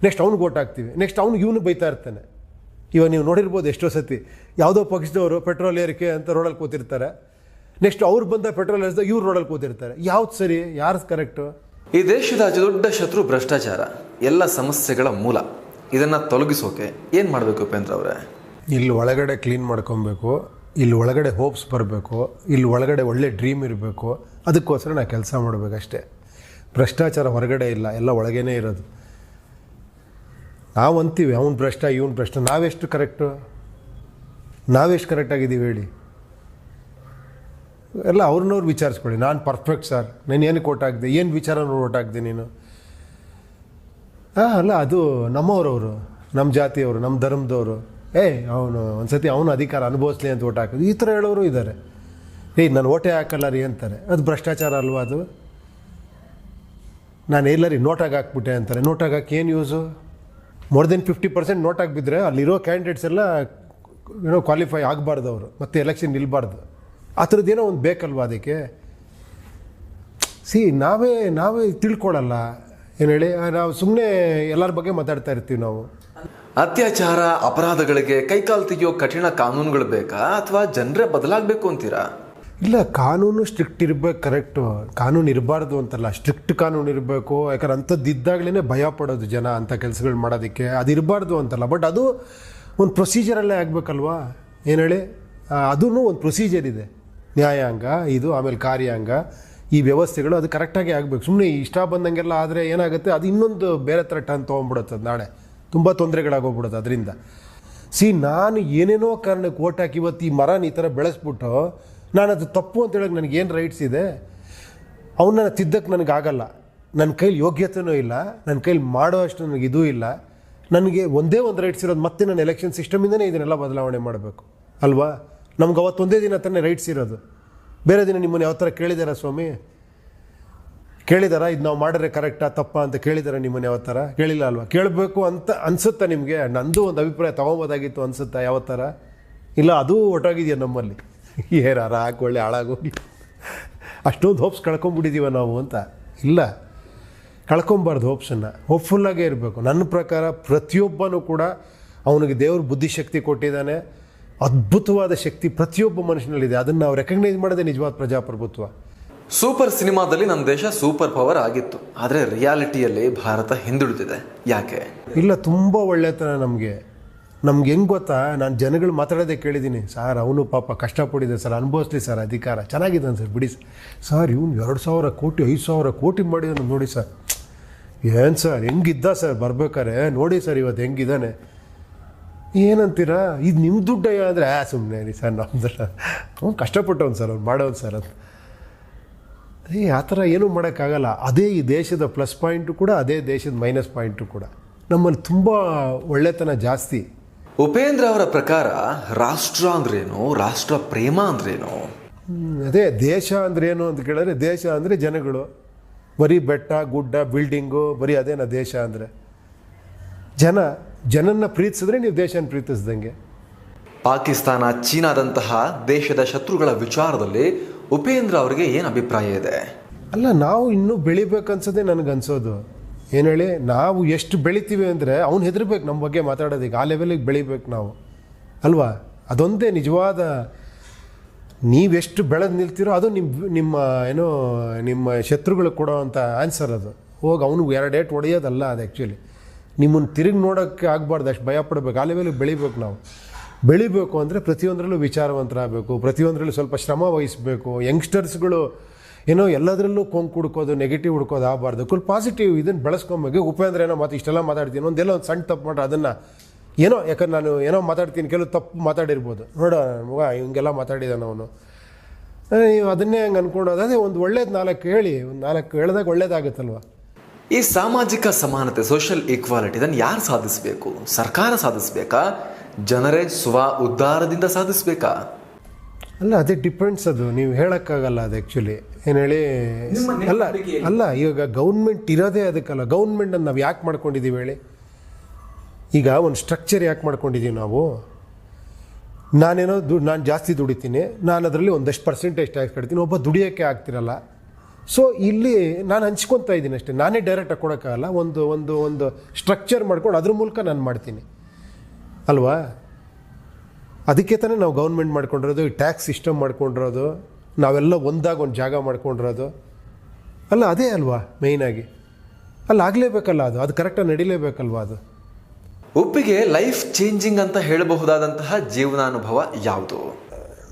ನೆಕ್ಸ್ಟ್ ಅವ್ನಿಗೆ ಓಟ್ ಹಾಕ್ತೀವಿ, ನೆಕ್ಸ್ಟ್ ಅವ್ನಿಗೆ ಇವನು ಬೈತಾ ಇರ್ತಾನೆ. ಇವಾಗ ನೀವು ನೋಡಿರ್ಬೋದು ಎಷ್ಟೋ ಸತಿ ಯಾವುದೋ ಪಕ್ಷದವರು ಪೆಟ್ರೋಲ್ ಏರಿಕೆ ಅಂತ ರೋಡಲ್ಲಿ ಕೂತಿರ್ತಾರೆ, ನೆಕ್ಸ್ಟ್ ಅವ್ರು ಬಂದ ಪೆಟ್ರೋಲ್ ಏರಿಸಿದಾಗ ಇವ್ರು ರೋಡಲ್ಲಿ ಕೂತಿರ್ತಾರೆ. ಯಾವ್ದು ಸರಿ, ಯಾರು ಕರೆಕ್ಟು? ಈ ದೇಶದ ಅತಿ ದೊಡ್ಡ ಶತ್ರು ಭ್ರಷ್ಟಾಚಾರ, ಎಲ್ಲ ಸಮಸ್ಯೆಗಳ ಮೂಲ. ಇದನ್ನು ತೊಲಗಿಸೋಕೆ ಏನು ಮಾಡಬೇಕು ಉಪೇಂದ್ರ ಅವರೇ? ಇಲ್ಲಿ ಒಳಗಡೆ ಕ್ಲೀನ್ ಮಾಡ್ಕೊಬೇಕು, ಇಲ್ಲಿ ಒಳಗಡೆ ಹೋಪ್ಸ್ ಬರಬೇಕು, ಇಲ್ಲಿ ಒಳಗಡೆ ಒಳ್ಳೆ ಡ್ರೀಮ್ ಇರಬೇಕು. ಅದಕ್ಕೋಸ್ಕರ ನಾವು ಕೆಲಸ ಮಾಡಬೇಕಷ್ಟೇ. ಭ್ರಷ್ಟಾಚಾರ ಹೊರಗಡೆ ಇಲ್ಲ, ಎಲ್ಲ ಒಳಗೇ ಇರೋದು. ನಾವು ಅಂತೀವಿ ಅವ್ನು ಭ್ರಷ್ಟ ಇವನು ಭ್ರಷ್ಟ, ನಾವೆಷ್ಟು ಕರೆಕ್ಟಾಗಿದ್ದೀವಿ ಹೇಳಿ? ಎಲ್ಲ ಅವ್ರನ್ನವ್ರು ವಿಚಾರಿಸ್ಕೊಳ್ಳಿ. ನಾನು ಪರ್ಫೆಕ್ಟ್ ಸರ್, ನಾನು ಏನಕ್ಕೆ ಓಟ್ ಹಾಕಿದೆ, ಏನು ವಿಚಾರ ಓಟ್ ಹಾಕಿದೆ ನೀನು? ಅಲ್ಲ, ಅದು ನಮ್ಮವ್ರವರು, ನಮ್ಮ ಜಾತಿಯವರು, ನಮ್ಮ ಧರ್ಮದವರು. ಅವನು ಒಂದು ಸತಿ ಅವನು ಅಧಿಕಾರ ಅನುಭವಿಸ್ಲಿ ಅಂತ ಓಟ್ ಹಾಕೋದು, ಈ ಥರ ಹೇಳೋರು ಇದ್ದಾರೆ. ನಾನು ಓಟೇ ಹಾಕಲ್ಲ ರೀ ಅಂತಾರೆ. ಅದು ಭ್ರಷ್ಟಾಚಾರ ಅಲ್ವಾ ಅದು? ನಾನು ಇಲ್ಲ ರೀ ನೋಟಾಗಿ ಹಾಕ್ಬಿಟ್ಟೆ ಅಂತಾರೆ. ನೋಟಾಗಿ ಹಾಕಿ ಏನು ಯೂಸು? ಮೋರ್ ದೆನ್ 50% ನೋಟಾಗಿ ಬಿದ್ದರೆ ಅಲ್ಲಿರೋ ಕ್ಯಾಂಡಿಡೇಟ್ಸ್ ಎಲ್ಲ ಕ್ವಾಲಿಫೈ ಆಗಬಾರ್ದು, ಅವರು ಮತ್ತೆ ಎಲೆಕ್ಷನ್ ನಿಲ್ಬಾರ್ದು. ಆ ಥರದ್ದೇನೋ ಒಂದು ಬೇಕಲ್ವಾ ಅದಕ್ಕೆ? ನಾವೇ ತಿಳ್ಕೊಳ್ಳಲ್ಲ. ಏನು ಹೇಳಿ, ನಾವು ಸುಮ್ಮನೆ ಎಲ್ಲರ ಬಗ್ಗೆ ಮಾತಾಡ್ತಾ ಇರ್ತೀವಿ ನಾವು. ಅತ್ಯಾಚಾರ ಅಪರಾಧಗಳಿಗೆ ಕೈಕಾಲು ತೆಗೆಯೋ ಕಠಿಣ ಕಾನೂನುಗಳು ಬೇಕಾ, ಅಥವಾ ಜನರೇ ಬದಲಾಗಬೇಕು ಅಂತೀರಾ? ಇಲ್ಲ, ಕಾನೂನು ಸ್ಟ್ರಿಕ್ಟ್ ಇರಬೇಕು, ಕರೆಕ್ಟು. ಕಾನೂನು ಇರಬಾರ್ದು ಅಂತಲ್ಲ, ಸ್ಟ್ರಿಕ್ಟ್ ಕಾನೂನು ಇರಬೇಕು. ಯಾಕಂದ್ರೆ ಅಂಥದ್ದು ಇದ್ದಾಗಲೇ ಭಯ ಪಡೋದು ಜನ ಅಂಥ ಕೆಲಸಗಳು ಮಾಡೋದಕ್ಕೆ. ಅದು ಇರಬಾರ್ದು ಅಂತಲ್ಲ, ಬಟ್ ಅದು ಒಂದು ಪ್ರೊಸೀಜರಲ್ಲೇ ಆಗಬೇಕಲ್ವಾ? ಏನು ಹೇಳಿ, ಅದೂ ಒಂದು ಪ್ರೊಸೀಜರ್ ಇದೆ. ನ್ಯಾಯಾಂಗ ಇದು, ಆಮೇಲೆ ಕಾರ್ಯಾಂಗ, ಈ ವ್ಯವಸ್ಥೆಗಳು ಅದು ಕರೆಕ್ಟಾಗಿ ಆಗಬೇಕು. ಸುಮ್ಮನೆ ಇಷ್ಟ ಬಂದಂಗೆಲ್ಲ ಆದರೆ ಏನಾಗುತ್ತೆ, ಅದು ಇನ್ನೊಂದು ಬೇರೆ ಥರ ಟರ್ನ್ ತೊಗೊಂಡ್ಬಿಡುತ್ತೆ. ಅದು ನಾಳೆ ತುಂಬ ತೊಂದರೆಗಳಾಗೋಗ್ಬಿಡುತ್ತೆ ಅದರಿಂದ. ನಾನು ಏನೇನೋ ಕಾರಣಕ್ಕೆ ಓಟ್ ಹಾಕಿ ಇವತ್ತು ಈ ಮರನ ಈ ಥರ ಬೆಳೆಸ್ಬಿಟ್ಟು ನಾನು ಅದು ತಪ್ಪು ಅಂತ ಹೇಳೋಕ್ಕೆ ನನಗೇನು ರೈಟ್ಸ್ ಇದೆ? ಅವನ್ನ ತಿದ್ದಕ್ಕೆ ನನಗಾಗಲ್ಲ, ನನ್ನ ಕೈಲಿ ಯೋಗ್ಯತೆಯೂ ಇಲ್ಲ, ನನ್ನ ಕೈಲಿ ಮಾಡೋ ಅಷ್ಟು ನನಗೆ ಇದೂ ಇಲ್ಲ. ನನಗೆ ಒಂದೇ ಒಂದು ರೈಟ್ಸ್ ಇರೋದು, ಮತ್ತೆ ನಾನು ಎಲೆಕ್ಷನ್ ಸಿಸ್ಟಮಿಂದನೇ ಇದನ್ನೆಲ್ಲ ಬದಲಾವಣೆ ಮಾಡಬೇಕು ಅಲ್ವಾ? ನಮ್ಗೆ ಅವತ್ತೊಂದೇ ದಿನ ತಾನೇ ರೈಟ್ಸ್ ಇರೋದು. ಬೇರೆ ದಿನ ನಿಮ್ಮನ್ನು ಯಾವ ಥರ ಕೇಳಿದಾರ ಸ್ವಾಮಿ? ಕೇಳಿದಾರ ಇದು ನಾವು ಮಾಡಿದ್ರೆ ಕರೆಕ್ಟಾ ತಪ್ಪಾ ಅಂತ ಕೇಳಿದಾರ ನಿಮ್ಮನ್ನು? ಯಾವ ಥರ ಕೇಳಿಲ್ಲ ಅಲ್ವಾ? ಕೇಳಬೇಕು ಅಂತ ಅನಿಸುತ್ತಾ ನಿಮಗೆ? ನಂದು ಒಂದು ಅಭಿಪ್ರಾಯ ತೊಗೊಬೋದಾಗಿತ್ತು ಅನಿಸುತ್ತಾ ಯಾವ ಥರ? ಇಲ್ಲ, ಅದು ಒಟ್ಟಾಗಿದೆಯಾ ನಮ್ಮಲ್ಲಿ? ಏನಾರ ಹಾಕೊಳ್ಳಿ ಹಾಳಾಗೋಗಿ ಅಷ್ಟೊಂದು ಹೋಪ್ಸ್ ಕಳ್ಕೊಂಬಿಟ್ಟಿದ್ದೀವ ನಾವು ಅಂತ? ಇಲ್ಲ, ಕಳ್ಕೊಬಾರ್ದು ಹೋಪ್ಸನ್ನು. ಹೋಪ್ಫುಲ್ಲಾಗೇ ಇರಬೇಕು. ನನ್ನ ಪ್ರಕಾರ ಪ್ರತಿಯೊಬ್ಬನೂ ಕೂಡ ಅವನಿಗೆ ದೇವರು ಬುದ್ಧಿಶಕ್ತಿ ಕೊಟ್ಟಿದ್ದಾನೆ. ಅದ್ಭುತವಾದ ಶಕ್ತಿ ಪ್ರತಿಯೊಬ್ಬ ಮನುಷ್ಯನಲ್ಲಿದೆ. ಅದನ್ನು ನಾವು ರೆಕಗ್ನೈಸ್ ಮಾಡೋದೇ ನಿಜವಾದ ಪ್ರಜಾಪ್ರಭುತ್ವ. ಸೂಪರ್ ಸಿನಿಮಾದಲ್ಲಿ ನಮ್ಮ ದೇಶ ಸೂಪರ್ ಪವರ್ ಆಗಿತ್ತು, ಆದರೆ ರಿಯಾಲಿಟಿಯಲ್ಲಿ ಭಾರತ ಹಿಂದುಳಿದಿದೆ. ಯಾಕೆ? ಇಲ್ಲ, ತುಂಬ ಒಳ್ಳೆತನ ನಮಗೆ ಹೆಂಗೆ ಗೊತ್ತಾ? ನಾನು ಜನಗಳು ಮಾತಾಡೋದೇ ಕೇಳಿದ್ದೀನಿ. ಸರ್ ಅವನು ಪಾಪ ಕಷ್ಟಪಟ್ಟಿದೆ ಸರ್, ಅನುಭವಿಸ್ಲಿ ಸರ್ ಅಧಿಕಾರ, ಚೆನ್ನಾಗಿದ್ದಾನೆ ಸರ್, ಬಿಡಿ ಸರ್. ಇವನು 2,000 ಕೋಟಿ 5,000 ಕೋಟಿ ಮಾಡಿದಾನೆ ನೋಡಿ ಸರ್. ಏನು ಸರ್ ಹೆಂಗಿದ್ದ ಸರ್ ಬರ್ಬೇಕಾರೆ, ನೋಡಿ ಸರ್ ಇವತ್ತು ಹೆಂಗಿದ್ದಾನೆ. ಏನಂತೀರಾ? ಇದು ನಿಮ್ಮ ದುಡ್ಡಯ್ಯ ಅಂದರೆ ಸುಮ್ಮನೆ ರೀ ಸರ್, ನಮ್ದು ಅವ್ನು ಕಷ್ಟಪಟ್ಟವನು ಸರ್, ಅವ್ನು ಮಾಡೋನು ಸರ್ ಅಂತ. ಆ ಥರ ಏನೂ ಮಾಡೋಕ್ಕಾಗಲ್ಲ. ಅದೇ ಈ ದೇಶದ ಪ್ಲಸ್ ಪಾಯಿಂಟು ಕೂಡ, ಅದೇ ದೇಶದ ಮೈನಸ್ ಪಾಯಿಂಟು ಕೂಡ. ನಮ್ಮಲ್ಲಿ ತುಂಬ ಒಳ್ಳೆತನ ಜಾಸ್ತಿ. ಉಪೇಂದ್ರ ಅವರ ಪ್ರಕಾರ ರಾಷ್ಟ್ರ ಅಂದ್ರೇನು, ರಾಷ್ಟ್ರ ಪ್ರೇಮ ಅಂದ್ರೇನು? ಅದೇ ದೇಶ ಅಂದ್ರೇನು ಅಂತ ಕೇಳಿದ್ರೆ, ದೇಶ ಅಂದರೆ ಜನಗಳು. ಬರೀ ಬೆಟ್ಟ ಗುಡ್ಡ ಬಿಲ್ಡಿಂಗು ಬರೀ ಅದೇನ ದೇಶ ಅಂದರೆ? ಜನನ್ನ ಪ್ರೀತಿಸಿದ್ರೆ ನೀವು ದೇಶನ ಪ್ರೀತಿಸ್ದಂಗೆ. ಪಾಕಿಸ್ತಾನ, ಚೀನಾದಂತಹ ದೇಶದ ಶತ್ರುಗಳ ವಿಚಾರದಲ್ಲಿ ಉಪೇಂದ್ರ ಅವರಿಗೆ ಏನು ಅಭಿಪ್ರಾಯ ಇದೆ? ಅಲ್ಲ, ನಾವು ಇನ್ನೂ ಬೆಳಿಬೇಕನ್ಸೋದೇ ನನಗನ್ಸೋದು. ಏನು ಹೇಳಿ, ನಾವು ಎಷ್ಟು ಬೆಳಿತೀವಿ ಅಂದರೆ ಅವ್ನು ಹೆದರ್ಬೇಕು ನಮ್ಮ ಬಗ್ಗೆ ಮಾತಾಡೋದಕ್ಕೆ. ಆ ಲೆವೆಲಿಗೆ ಬೆಳಿಬೇಕು ನಾವು ಅಲ್ವಾ? ಅದೊಂದೇ ನಿಜವಾದ. ನೀವೆಷ್ಟು ಬೆಳೆದು ನಿಲ್ತೀರೋ ಅದು ನಿಮ್ಮ ಶತ್ರುಗಳಿಗೆ ಕೊಡೋ ಅಂಥ ಆನ್ಸರ್ ಅದು. ಹೋಗಿ ಅವನು 2 ಏಟು ಹೊಡೆಯೋದಲ್ಲ ಅದು. ಆ್ಯಕ್ಚುಲಿ ನಿಮ್ಮನ್ನು ತಿರುಗಿ ನೋಡೋಕ್ಕೆ ಆಗಬಾರ್ದು, ಅಷ್ಟು ಭಯ ಪಡಬೇಕು. ಆ ಲೆವೆಲಿಗೆ ಬೆಳಿಬೇಕು ನಾವು. ಬೆಳಿಬೇಕು ಅಂದರೆ ಪ್ರತಿಯೊಂದರಲ್ಲೂ ವಿಚಾರವಂತರಾಗಬೇಕು, ಪ್ರತಿಯೊಂದರಲ್ಲೂ ಸ್ವಲ್ಪ ಶ್ರಮ ವಹಿಸಬೇಕು. ಯಂಗ್ಸ್ಟರ್ಸ್ಗಳು ಎಲ್ಲದರಲ್ಲೂ ಕೊಂಕು ಹುಡ್ಕೋದು, ನೆಗೆಟಿವ್ ಹುಡ್ಕೋದು ಆಗಬಾರ್ದು. ಫುಲ್ ಪಾಸಿಟಿವ್ ಇದನ್ನು ಬೆಳೆಸ್ಕೊಬೇಕು. ಉಪೇಂದ್ರ ಮತ್ತೆ ಇಷ್ಟೆಲ್ಲ ಮಾತಾಡ್ತೀನಿ, ಒಂದೆಲ್ಲ ಒಂದು ಸಣ್ಣ ತಪ್ಪು ಮಾಡ್ರೆ ಅದನ್ನು ಯಾಕಂದ್ರೆ ನಾನು ಮಾತಾಡ್ತೀನಿ, ಕೆಲವು ತಪ್ಪು ಮಾತಾಡಿರ್ಬೋದು. ನೋಡೋ ಮಗ ಹಿಂಗೆಲ್ಲ ಮಾತಾಡಿದಾನೆ ಅವನು, ನೀವು ಅದನ್ನೇ ಹಂಗೆ ಅಂದ್ಕೊಂಡು ಅದೇ ಒಂದು ಒಳ್ಳೇದು 4 ಹೇಳಿ, ಒಂದು 4 ಹೇಳಿದಾಗ ಒಳ್ಳೇದಾಗುತ್ತಲ್ವ? ಈ ಸಾಮಾಜಿಕ ಸಮಾನತೆ, ಸೋಷಿಯಲ್ ಈಕ್ವಾಲಿಟಿ, ಇದನ್ನು ಯಾರು ಸಾಧಿಸಬೇಕು? ಸರ್ಕಾರ ಸಾಧಿಸಬೇಕಾ, ಜನರೇ ಸ್ವ ಉದ್ಧಾರದಿಂದ ಸಾಧಿಸಬೇಕಾ? ಅಲ್ಲ, ಅದೇ ಡಿಪೆಂಡ್ಸ್. ಅದು ನೀವು ಹೇಳೋಕ್ಕಾಗಲ್ಲ. ಅದು ಆ್ಯಕ್ಚುಲಿ ಏನು ಹೇಳಿ, ಅಲ್ಲ ಇವಾಗ ಗೌರ್ಮೆಂಟ್ ಇರೋದೇ ಅದಕ್ಕಲ್ಲ. ಗೌರ್ಮೆಂಟನ್ನು ನಾವು ಯಾಕೆ ಮಾಡ್ಕೊಂಡಿದ್ದೀವಿ ಹೇಳಿ? ಈಗ ಒಂದು ಸ್ಟ್ರಕ್ಚರ್ ಯಾಕೆ ಮಾಡ್ಕೊಂಡಿದ್ದೀವಿ ನಾವು, ನಾನೇನೋ ನಾನು ಜಾಸ್ತಿ ದುಡಿತೀನಿ, ನಾನು ಅದರಲ್ಲಿ ಒಂದಷ್ಟು ಪರ್ಸೆಂಟೇಜ್ ಟ್ಯಾಕ್ಸ್ ಕಟ್ತೀನಿ, ಒಬ್ಬ ದುಡಿಯೋಕ್ಕೆ ಆಗ್ತಿರಲ್ಲ. ಸೊ ಇಲ್ಲಿ ನಾನು ಹಂಚ್ಕೊತಾ ಇದ್ದೀನಿ ಅಷ್ಟೇ, ನಾನೇ ಡೈರೆಕ್ಟಾಗಿ ಕೊಡೋಕ್ಕಾಗಲ್ಲ. ಒಂದು ಒಂದು ಒಂದು ಸ್ಟ್ರಕ್ಚರ್ ಮಾಡ್ಕೊಂಡು ಅದ್ರ ಮೂಲಕ ನಾನು ಮಾಡ್ತೀನಿ ಅಲ್ವಾ. ಅದಕ್ಕೆ ತಾನೇ ನಾವು ಗೌರ್ಮೆಂಟ್ ಮಾಡ್ಕೊಂಡಿರೋದು, ಈ ಟ್ಯಾಕ್ಸ್ ಸಿಸ್ಟಮ್ ಮಾಡ್ಕೊಂಡಿರೋದು, ನಾವೆಲ್ಲ ಒಂದಾಗ ಒಂದು ಜಾಗ ಮಾಡ್ಕೊಂಡಿರೋದು ಅಲ್ಲ. ಅದೇ ಅಲ್ವಾ ಮೇಯ್ನಾಗಿ, ಅಲ್ಲಿ ಆಗಲೇಬೇಕಲ್ಲ, ಅದು ಕರೆಕ್ಟಾಗಿ ನಡಿಲೇಬೇಕಲ್ವ. ಅದು ಒಪ್ಪಿಗೆ ಲೈಫ್ ಚೇಂಜಿಂಗ್ ಅಂತ ಹೇಳಬಹುದಾದಂತಹ ಜೀವನಾನುಭವ ಯಾವುದು?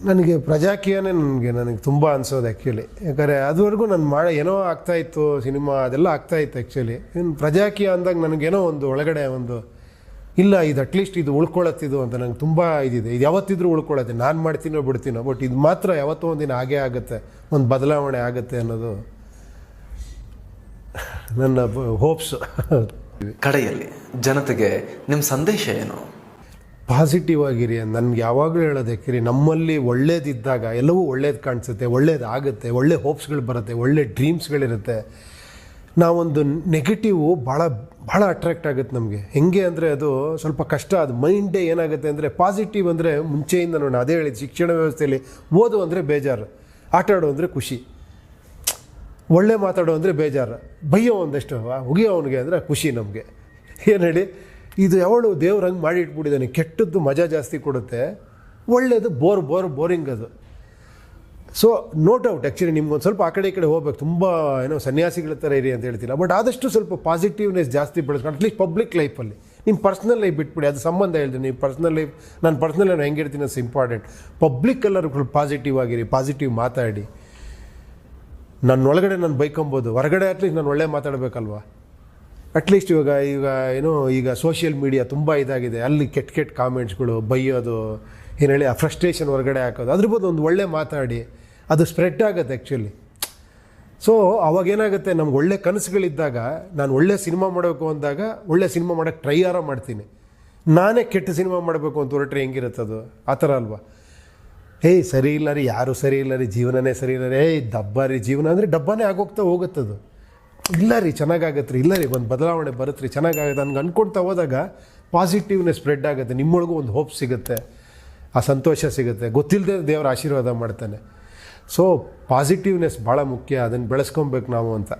ನನಗೆ ಪ್ರಜಾಕೀಯನೇ ನನಗೆ ತುಂಬ ಅನಿಸೋದು ಆ್ಯಕ್ಚುಲಿ. ಯಾಕಂದರೆ ಅದುವರೆಗೂ ನಾನು ಏನೋ ಆಗ್ತಾಯಿತ್ತು, ಸಿನಿಮಾ ಅದೆಲ್ಲ ಆಗ್ತಾಯಿತ್ತು ಆ್ಯಕ್ಚುಲಿ. ಇನ್ನು ಪ್ರಜಾಕೀಯ ಅಂದಾಗ ನನಗೇನೋ ಒಂದು ಒಳಗಡೆ ಒಂದು ಇಲ್ಲ, ಇದು ಅಟ್ಲೀಸ್ಟ್ ಇದು ಉಳ್ಕೊಳ್ಳತ್ತಿದ್ದು ಅಂತ ನಂಗೆ ತುಂಬ ಇದಿದೆ. ಇದು ಯಾವತ್ತಿದ್ರೂ ಉಳ್ಕೊಳ್ಳುತ್ತೆ, ನಾನು ಮಾಡ್ತೀನೋ ಬಿಡ್ತೀನೋ, ಬಟ್ ಇದು ಮಾತ್ರ ಯಾವತ್ತೋ ಒಂದಿನ ಹಾಗೇ ಆಗುತ್ತೆ, ಒಂದು ಬದಲಾವಣೆ ಆಗುತ್ತೆ ಅನ್ನೋದು ನನ್ನ ಹೋಪ್ಸ್. ಕಡೆಯಲ್ಲಿ ಜನತೆಗೆ ನಿಮ್ಮ ಸಂದೇಶ ಏನು? ಪಾಸಿಟಿವ್ ಆಗಿರಿ. ನನಗೆ ಯಾವಾಗಲೂ ಹೇಳೋದು ಯಾಕಿರಿ, ನಮ್ಮಲ್ಲಿ ಒಳ್ಳೇದಿದ್ದಾಗ ಎಲ್ಲವೂ ಒಳ್ಳೇದು ಕಾಣಿಸುತ್ತೆ, ಒಳ್ಳೇದಾಗುತ್ತೆ, ಒಳ್ಳೆ ಹೋಪ್ಸ್ಗಳು ಬರುತ್ತೆ, ಒಳ್ಳೆ ಡ್ರೀಮ್ಸ್ಗಳಿರುತ್ತೆ. ನಾವೊಂದು ನೆಗೆಟಿವ್ ಭಾಳ ಭಾಳ ಅಟ್ರಾಕ್ಟ್ ಆಗುತ್ತೆ ನಮಗೆ. ಹೆಂಗೆ ಅಂದರೆ ಅದು ಸ್ವಲ್ಪ ಕಷ್ಟ. ಅದು ಮೈಂಡೇ ಏನಾಗುತ್ತೆ ಅಂದರೆ, ಪಾಸಿಟಿವ್ ಅಂದರೆ ಮುಂಚೆಯಿಂದ ನೋಡಿ ಅದೇ ಹೇಳಿದ್ದು, ಶಿಕ್ಷಣ ವ್ಯವಸ್ಥೆಯಲ್ಲಿ ಓದು ಅಂದರೆ ಬೇಜಾರು, ಆಟ ಆಡೋ ಅಂದರೆ ಖುಷಿ, ಒಳ್ಳೆ ಮಾತಾಡೋ ಅಂದರೆ ಬೇಜಾರು, ಬೈಯೋ ಒಂದಷ್ಟು ಹುಗಿಯೋ ಅವನಿಗೆ ಅಂದರೆ ಖುಷಿ ನಮಗೆ. ಏನು ಹೇಳಿ, ಇದು ಯಾವಳು ದೇವ್ರು ಹಂಗೆ ಮಾಡಿ ಇಟ್ಬಿಟ್ಟಿದ್ದಾನೆ. ಕೆಟ್ಟದ್ದು ಮಜಾ ಜಾಸ್ತಿ ಕೊಡುತ್ತೆ, ಒಳ್ಳೆಯದು ಬೋರಿಂಗ್ ಅದು. ಸೊ ನೋ ಡೌಟ್ ಆ್ಯಕ್ಚುಲಿ ನಿಮ್ಗೊಂದು ಸ್ವಲ್ಪ ಆ ಕಡೆ ಈ ಕಡೆ ಹೋಗ್ಬೇಕು, ತುಂಬ ಏನೋ ಸನ್ಯಾಸಿಗಳ ಥರ ಇರಿ ಅಂತ ಹೇಳ್ತಿಲ್ಲ, ಬಟ್ ಆದಷ್ಟು ಸ್ವಲ್ಪ ಪಾಸಿಟಿವ್ನೆಸ್ ಜಾಸ್ತಿ ಬೆಳೆಸ್ಕೊಂಡು ಅಟ್ಲೀಸ್ಟ್ ಪಬ್ಲಿಕ್ ಲೈಫಲ್ಲಿ. ನಿಮ್ಮ ಪರ್ಸ್ನಲ್ ಲೈಫ್ ಬಿಟ್ಬಿಡಿ, ಅದು ಸಂಬಂಧ ಹೇಳ್ತೀನಿ. ನೀವು ಪರ್ಸ್ನಲ್ ಲೈಫ್, ನಾನು ಪರ್ಸ್ನಲ್ ಲೈಫ್ ಹೆಂಗಿರ್ತೀನಿ ಅದು ಇಂಪಾರ್ಟೆಂಟ್. ಪಬ್ಲಿಕ್ ಎಲ್ಲರೂ ಸ್ವಲ್ಪ ಪಾಸಿಟಿವ್ ಆಗಿರಿ, ಪಾಸಿಟಿವ್ ಮಾತಾಡಿ. ನನ್ನೊಳಗಡೆ ನಾನು ಬೈಕೊಂಬೋದು, ಹೊರಗಡೆ ಅಟ್ಲೀಸ್ಟ್ ನಾನು ಒಳ್ಳೆ ಮಾತಾಡಬೇಕಲ್ವ. ಅಟ್ಲೀಸ್ಟ್ ಈಗ ಸೋಷಿಯಲ್ ಮೀಡಿಯಾ ತುಂಬ ಇದಾಗಿದೆ, ಅಲ್ಲಿ ಕೆಟ್ಟ ಕಾಮೆಂಟ್ಸ್ಗಳು, ಬೈಯೋದು, ಏನು ಹೇಳಿ ಆ ಫ್ರಸ್ಟ್ರೇಷನ್ ಹೊರಗಡೆ ಹಾಕೋದು, ಅದ್ರ ಬದಲು ಒಂದು ಒಳ್ಳೆ ಮಾತಾಡಿ, ಅದು ಸ್ಪ್ರೆಡ್ ಆಗುತ್ತೆ ಆ್ಯಕ್ಚುಲಿ. ಸೊ ಅವಾಗೇನಾಗುತ್ತೆ, ನಮ್ಗೆ ಒಳ್ಳೆ ಕನಸುಗಳಿದ್ದಾಗ, ನಾನು ಒಳ್ಳೆ ಸಿನಿಮಾ ಮಾಡಬೇಕು ಅಂದಾಗ ಒಳ್ಳೆ ಸಿನಿಮಾ ಮಾಡೋಕ್ಕೆ ಟ್ರೈ ಮಾಡ್ತೀನಿ. ನಾನೇ ಕೆಟ್ಟ ಸಿನಿಮಾ ಮಾಡಬೇಕು ಅಂತ ಹೊರಟ್ರೆ ಹೆಂಗಿರುತ್ತೆ ಅದು, ಆ ಥರ ಅಲ್ವಾ. ಸರಿ ಇಲ್ಲ ರೀ, ಯಾರೂ ಸರಿ ಇಲ್ಲ ರೀ, ಜೀವನನೇ ಸರಿ ಇಲ್ಲ ರೀ, ಡಬ್ಬ ರೀ ಜೀವನ ಅಂದರೆ ಡಬ್ಬನೇ ಆಗೋಗ್ತಾ ಹೋಗುತ್ತದು. ಇಲ್ಲ ರೀ ಚೆನ್ನಾಗಾಗತ್ತೆ ರೀ, ಇಲ್ಲ ರೀ ಒಂದು ಬದಲಾವಣೆ ಬರುತ್ತೆ ರೀ, ಚೆನ್ನಾಗಾಗುತ್ತೆ ನನಗೆ ಅಂದ್ಕೊಳ್ತಾ ಹೋದಾಗ ಪಾಸಿಟಿವ್ನೆಸ್ ಸ್ಪ್ರೆಡ್ ಆಗುತ್ತೆ, ನಿಮ್ಮೊಳಗೂ ಒಂದು ಹೋಪ್ ಸಿಗುತ್ತೆ, ಆ ಸಂತೋಷ ಸಿಗುತ್ತೆ, ಗೊತ್ತಿಲ್ಲದೆ ದೇವರ ಆಶೀರ್ವಾದ ಮಾಡ್ತಾನೆ. ಸೊ ಪಾಸಿಟಿವ್ನೆಸ್ ಭಾಳ ಮುಖ್ಯ, ಅದನ್ನು ಬೆಳೆಸ್ಕೊಬೇಕು ನಾವು ಅಂತ.